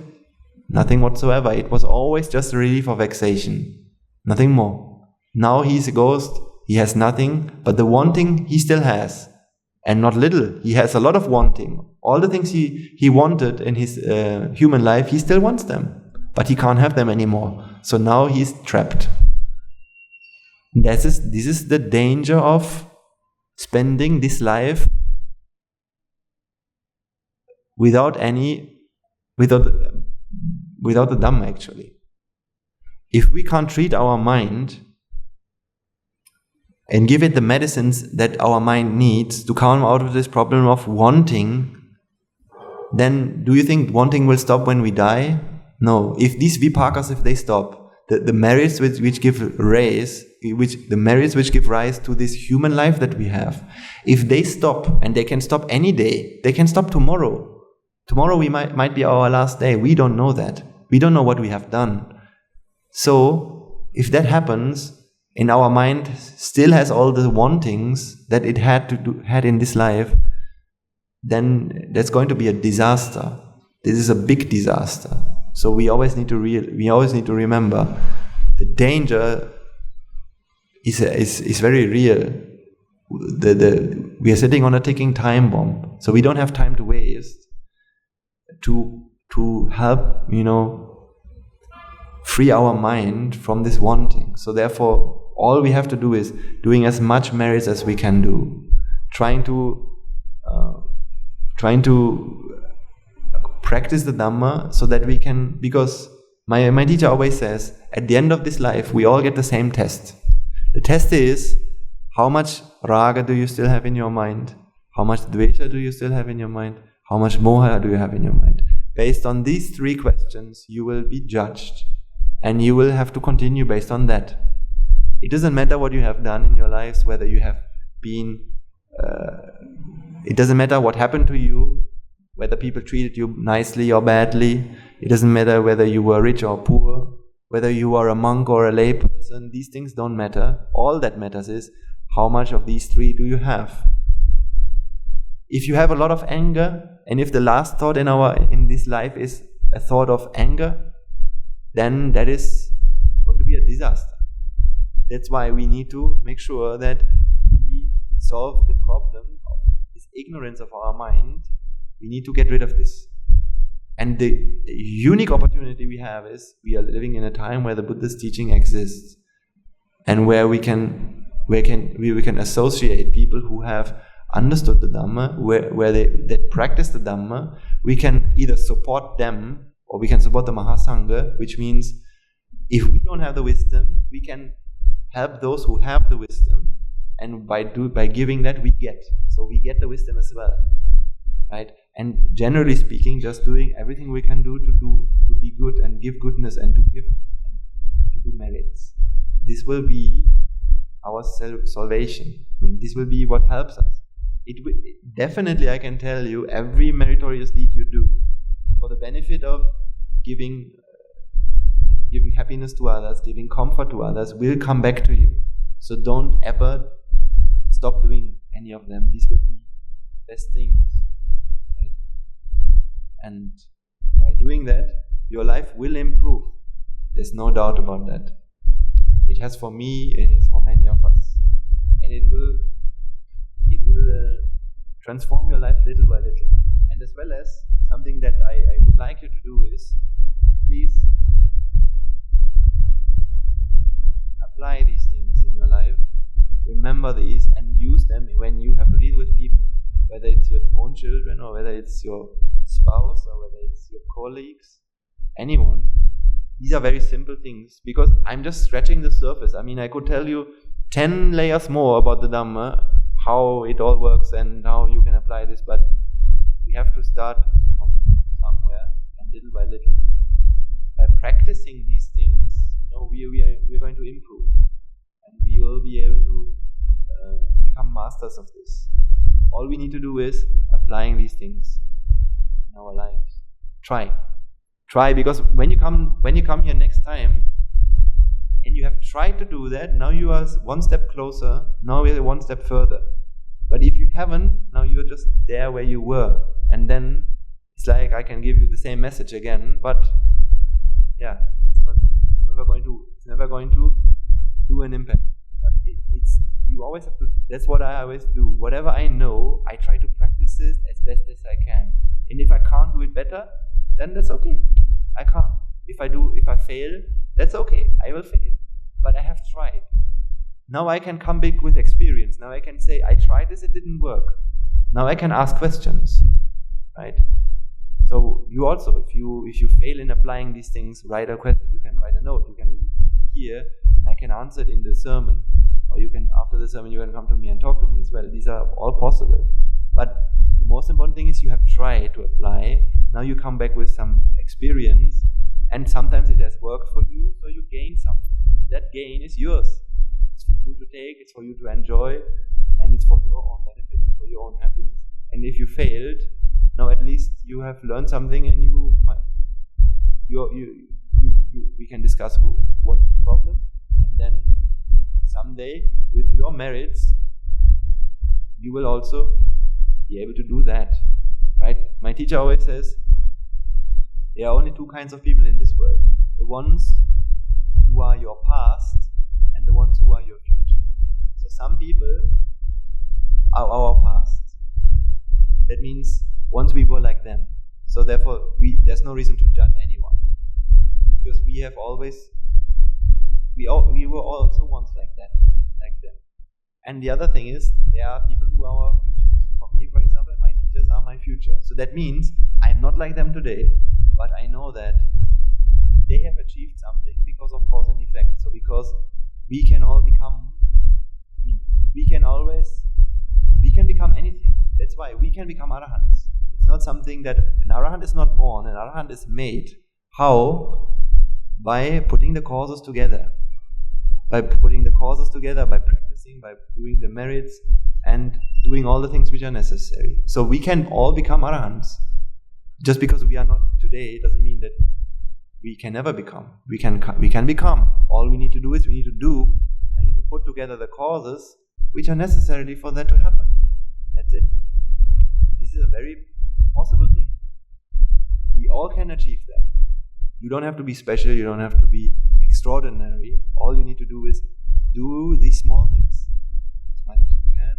Nothing whatsoever. It was always just a relief of vexation. Nothing more. Now he's a ghost, he has nothing, but the wanting he still has. And not little, he has a lot of wanting. All the things he wanted in his human life, he still wants them. But he can't have them anymore. So now he's trapped. This is the danger of spending this life without the Dhamma, actually. If we can't treat our mind and give it the medicines that our mind needs to come out of this problem of wanting, then do you think wanting will stop when we die? No. If these vipakas, if they stop, the merits which give rise to this human life that we have, if they stop, and they can stop any day, they can stop tomorrow. Tomorrow might be our last day. We don't know that. We don't know what we have done. So, if that happens, and our mind still has all the wantings that it had in this life, then that's going to be a disaster. This is a big disaster. So we always need to remember the danger is very real. We are sitting on a ticking time bomb, so we don't have time to waste to help free our mind from this wanting. So therefore, all we have to do is doing as much merits as we can do, trying to practice the Dhamma so that we can, because my teacher always says, at the end of this life, we all get the same test. The test is, how much raga do you still have in your mind? How much dvesha do you still have in your mind? How much moha do you have in your mind? Based on these three questions, you will be judged, and you will have to continue based on that. It doesn't matter what you have done in your lives, whether you have been, it doesn't matter what happened to you, whether people treated you nicely or badly. It doesn't matter whether you were rich or poor, whether you are a monk or a lay person. These things don't matter. All that matters is, how much of these three do you have? If you have a lot of anger, and if the last thought in this life is a thought of anger, then that is going to be a disaster. That's why we need to make sure that we solve the problem of this ignorance of our mind. We need to get rid of this. And the unique opportunity we have is, we are living in a time where the Buddhist teaching exists, and where we can associate people who have understood the Dhamma, where they practice the Dhamma. We can either support them, or we can support the Mahasangha, which means if we don't have the wisdom, we can help those who have the wisdom, and by giving that we get. So we get the wisdom as well, right? And generally speaking, just doing everything we can do to be good and give goodness and to give and to do merits. This will be our salvation. I mean, this will be what helps us. Definitely, I can tell you, every meritorious deed you do for the benefit of giving happiness to others, giving comfort to others, will come back to you. So don't ever stop doing any of them. These will be best things. Right? And by doing that, your life will improve. There's no doubt about that. It has for me, it has for many of us. And it will transform your life little by little. And as well as something that I would like you to do is, please apply these things in your life. Remember these and use them when you have to deal with people. Whether it's your own children or whether it's your spouse or whether it's your colleagues, anyone. These are very simple things because I'm just scratching the surface. I mean, I could tell you 10 layers more about the Dhamma, how it all works and how you can apply this, but we have to start from somewhere and little by little. By practicing these things, we are going to improve and we will be able to become masters of this. All we need to do is applying these things in our lives. Try, because when you come here next time and you have tried to do that, now you are one step closer, now we are one step further. But if you haven't, now you're just there where you were, and then it's like I can give you the same message again, but yeah, it's never going to do an impact. But you always have to. That's what I always do. Whatever I know, I try to practice it as best as I can. And if I can't do it better, then that's okay. I can't. If I fail, that's okay. I will fail. But I have tried. Now I can come back with experience. Now I can say, I tried this, it didn't work. Now I can ask questions. Right? So you also, if you fail in applying these things, write a question, you can write a note, you can hear, and I can answer it in the sermon. Or you can, after the sermon, you can come to me and talk to me as well. These are all possible. But the most important thing is you have tried to apply. Now you come back with some experience, and sometimes it has worked for you, so you gain something. That gain is yours. It's for you to take, it's for you to enjoy, and it's for your own benefit, for your own happiness. And if you failed, now at least you have learned something, and we can discuss what problem, and then someday with your merits, you will also be able to do that. Right? My teacher always says, there are only two kinds of people in this world. The ones who are your past and the ones who are your future. So some people are our past. That means once we were like them. So therefore there's no reason to judge anyone. Because we were also once like that, like them. And the other thing is, there are people who are our future. For me, for example, my teachers are my future. So that means I'm not like them today, but I know that they have achieved something because of cause and effect. So because we can become anything. That's why we can become arahants. It's not something that, an arahant is not born, an arahant is made. How? By putting the causes together. By practicing, by doing the merits, and doing all the things which are necessary. So we can all become arahants. Just because we are not today doesn't mean that we can never become. We can become. All we need to do is we need to put together the causes which are necessary for that to happen. That's it. This is a very possible thing. We all can achieve that. You don't have to be special, you don't have to be extraordinary. All you need to do is do these small things as much as you can.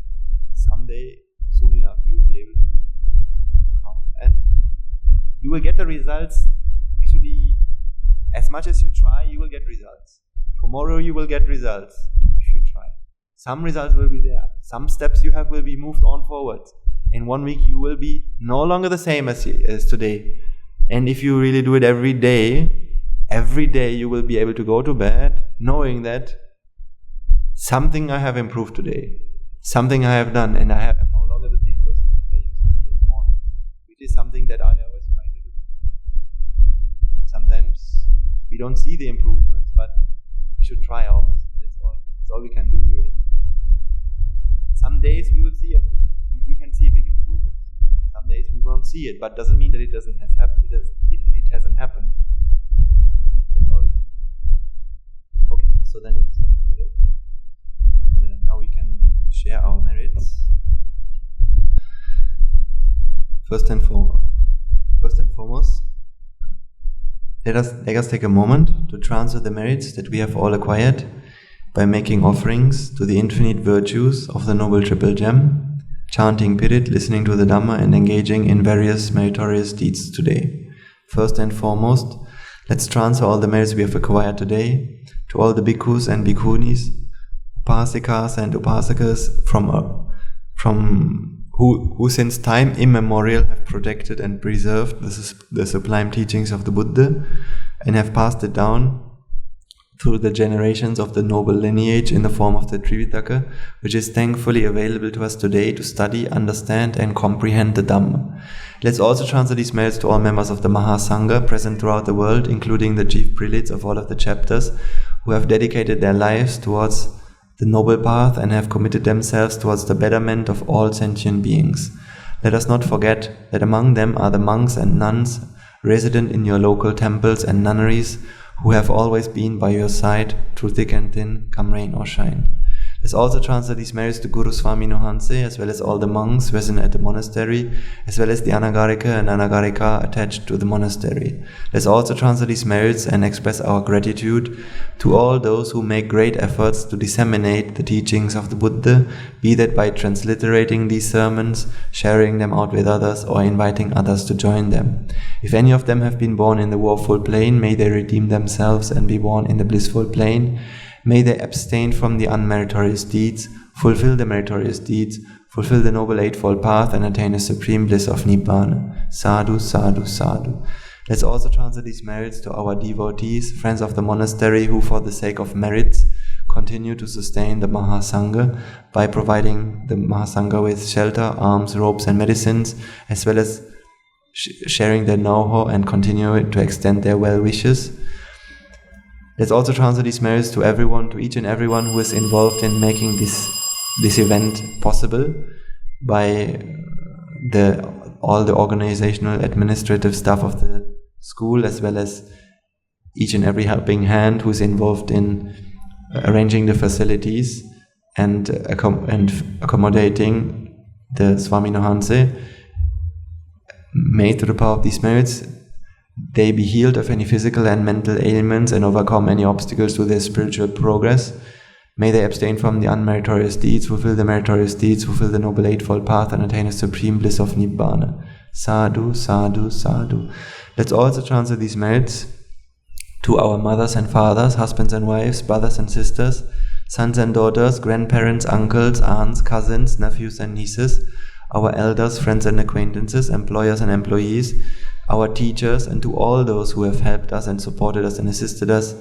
Someday, soon enough, you will be able to come. And you will get the results. Actually, as much as you try, you will get results. Tomorrow you will get results if you try. Some results will be there. Some steps you have will be moved on forwards. In 1 week you will be no longer the same as today. And if you really do it every day you will be able to go to bed knowing that something I have improved today. Something I have done, and I'm no longer the same person as I used to be in the morning. Which is see the improvements, but we should try our best. That's all we can do, really. Some days we will see it. We can see big improvements. Some days we won't see it, but doesn't mean that it hasn't happened. It hasn't happened. That's all we can do. Okay, so then we will stop today. And now we can share our merits. First and foremost, let us take a moment to transfer the merits that we have all acquired by making offerings to the infinite virtues of the Noble Triple Gem, chanting Pirit, listening to the Dhamma, and engaging in various meritorious deeds today. First and foremost, let's transfer all the merits we have acquired today to all the bhikkhus and bhikkhunis, upasikas and upasakas who since time immemorial have protected and preserved the sublime teachings of the Buddha and have passed it down through the generations of the noble lineage in the form of the Trivitaka, which is thankfully available to us today to study, understand and comprehend the Dhamma. Let's also transfer these merits to all members of the Mahasangha present throughout the world, including the chief prelates of all of the chapters, who have dedicated their lives towards the noble path and have committed themselves towards the betterment of all sentient beings. Let us not forget that among them are the monks and nuns resident in your local temples and nunneries, who have always been by your side through thick and thin, come rain or shine. Let's also transfer these merits to Guru Swami Nohanse, as well as all the monks resident at the monastery, as well as the Anagarika and Anagarika attached to the monastery. Let's also transfer these merits and express our gratitude to all those who make great efforts to disseminate the teachings of the Buddha, be that by transliterating these sermons, sharing them out with others, or inviting others to join them. If any of them have been born in the woeful plane, may they redeem themselves and be born in the blissful plane. May they abstain from the unmeritorious deeds, fulfill the meritorious deeds, fulfill the Noble Eightfold Path, and attain the supreme bliss of Nibbāna. Sadhu, sadhu, sadhu. Let's also transfer these merits to our devotees, friends of the monastery, who for the sake of merits continue to sustain the Mahasangha by providing the Mahasangha with shelter, arms, robes and medicines, as well as sharing their know-how and continue to extend their well wishes. Let's also transfer these merits to everyone, to each and everyone who is involved in making this event possible, by all the organizational, administrative staff of the school, as well as each and every helping hand who is involved in arranging the facilities and accommodating the Swami Nohanse. May through the power of these merits they be healed of any physical and mental ailments and overcome any obstacles to their spiritual progress. May they abstain from the unmeritorious deeds, fulfill the meritorious deeds, fulfill the Noble Eightfold Path, and attain the supreme bliss of Nibbāna. Sadhu, sadhu, sadhu. Let's also transfer these merits to our mothers and fathers, husbands and wives, brothers and sisters, sons and daughters, grandparents, uncles, aunts, cousins, nephews and nieces, our elders, friends and acquaintances, employers and employees, our teachers, and to all those who have helped us and supported us and assisted us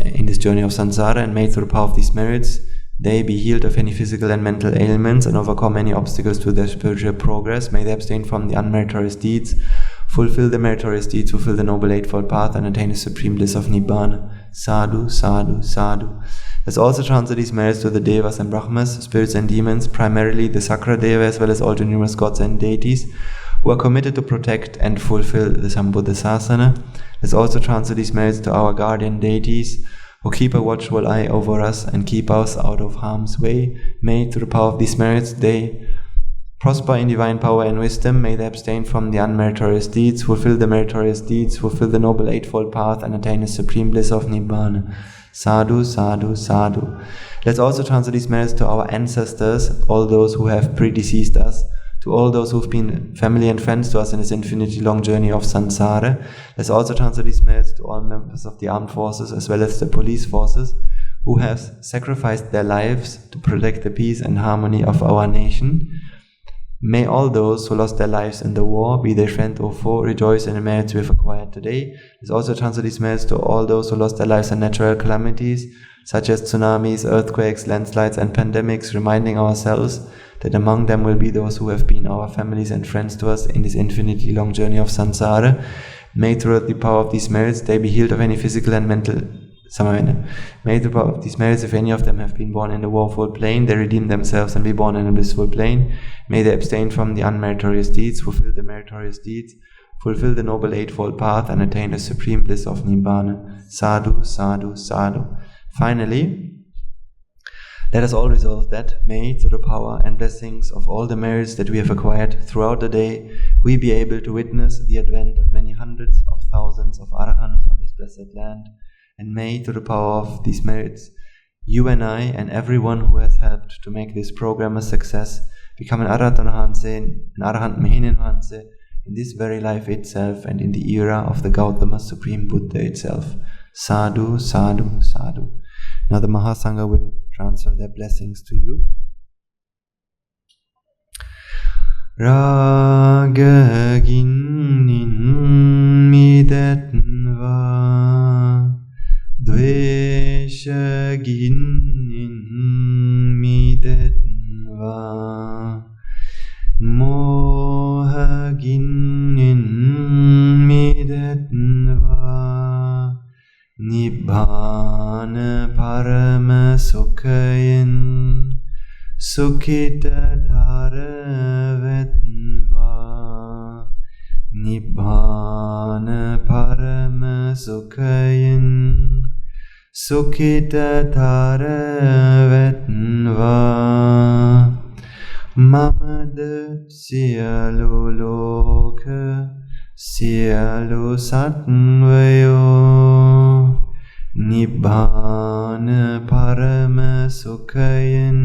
in this journey of samsara, and may through the power of these merits they be healed of any physical and mental ailments and overcome any obstacles to their spiritual progress. May they abstain from the unmeritorious deeds, fulfill the meritorious deeds, fulfill the Noble Eightfold Path, and attain the supreme bliss of Nibbāna. Sadhu, sadhu, sadhu. Let's also transfer these merits to the Devas and Brahmas, spirits and demons, primarily the Sakra Deva, as well as all the numerous gods and deities who are committed to protect and fulfill the Sambuddha Sasana. Let's also transfer these merits to our guardian deities who keep a watchful eye over us and keep us out of harm's way. May through the power of these merits they prosper in divine power and wisdom. May they abstain from the unmeritorious deeds, fulfill the meritorious deeds, fulfill the Noble Eightfold Path, and attain the supreme bliss of Nibbāna. Sadhu, sadhu, sadhu. Let's also transfer these merits to our ancestors, all those who have predeceased us, to all those who've been family and friends to us in this infinitely long journey of samsara. Let's also transfer these merits to all members of the armed forces as well as the police forces who have sacrificed their lives to protect the peace and harmony of our nation. May all those who lost their lives in the war, be they friend or foe, rejoice in the merits we have acquired today. Let's also transfer these merits to all those who lost their lives in natural calamities such as tsunamis, earthquakes, landslides and pandemics, reminding ourselves that among them will be those who have been our families and friends to us in this infinitely long journey of samsara. May through the power of these merits they be healed of any physical and mental samavena. May through the power of these merits, if any of them have been born in the woeful plane, they redeem themselves and be born in a blissful plane. May they abstain from the unmeritorious deeds, fulfill the meritorious deeds, fulfill the Noble Eightfold Path, and attain the supreme bliss of Nibbāna. Sadhu, sadhu, sadhu. Finally, let us all resolve that, may, through the power and blessings of all the merits that we have acquired throughout the day, we be able to witness the advent of many hundreds of thousands of Arahants on this blessed land. And may, through the power of these merits, you and I and everyone who has helped to make this program a success become an Arahant Mehinenhanse in this very life itself and in the era of the Gautama Supreme Buddha itself. Sadhu, sadhu, sadhu. Now the Mahasangha will transfer their blessings to you. Raga ginnin midetva, dvesha ginnin midetva, moha ginnin midetva, Nibbāna parama sukhayan sukhita dharavetva. Nibbāna parama sukhayan sukhita dharavetva. Mamada siyalu loka siyalu satvayo. Nibbāna parama sukhayan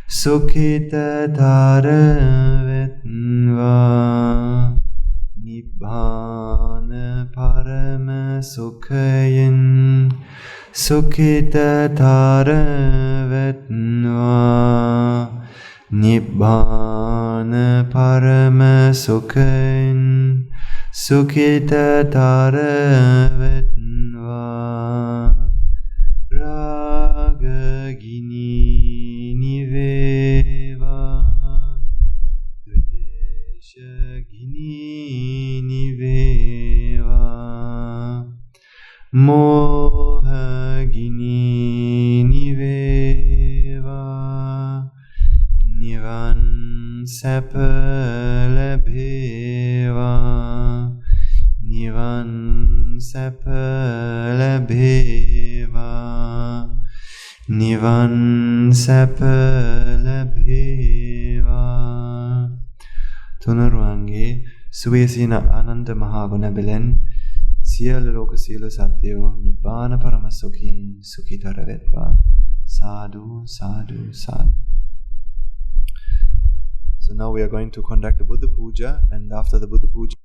sukhita dharavetva. Nibbāna parama sukhayan sukhita dharavetva. Nibbāna parama sukhayan sukhita dharavetva. Raga gini niveva, dvesha gini niveva, moha gini niveva, nivan sapalabheva, nivan sapalabheva, nivan sapalabheva. Tunaruange suyasina ananda mahaguna belen siyala loka siyala satyo nibbāna paramasukhin sukhitaravetva. Sadhu, sadhu, sadhu. So now we are going to conduct the Buddha Puja, and after the Buddha Puja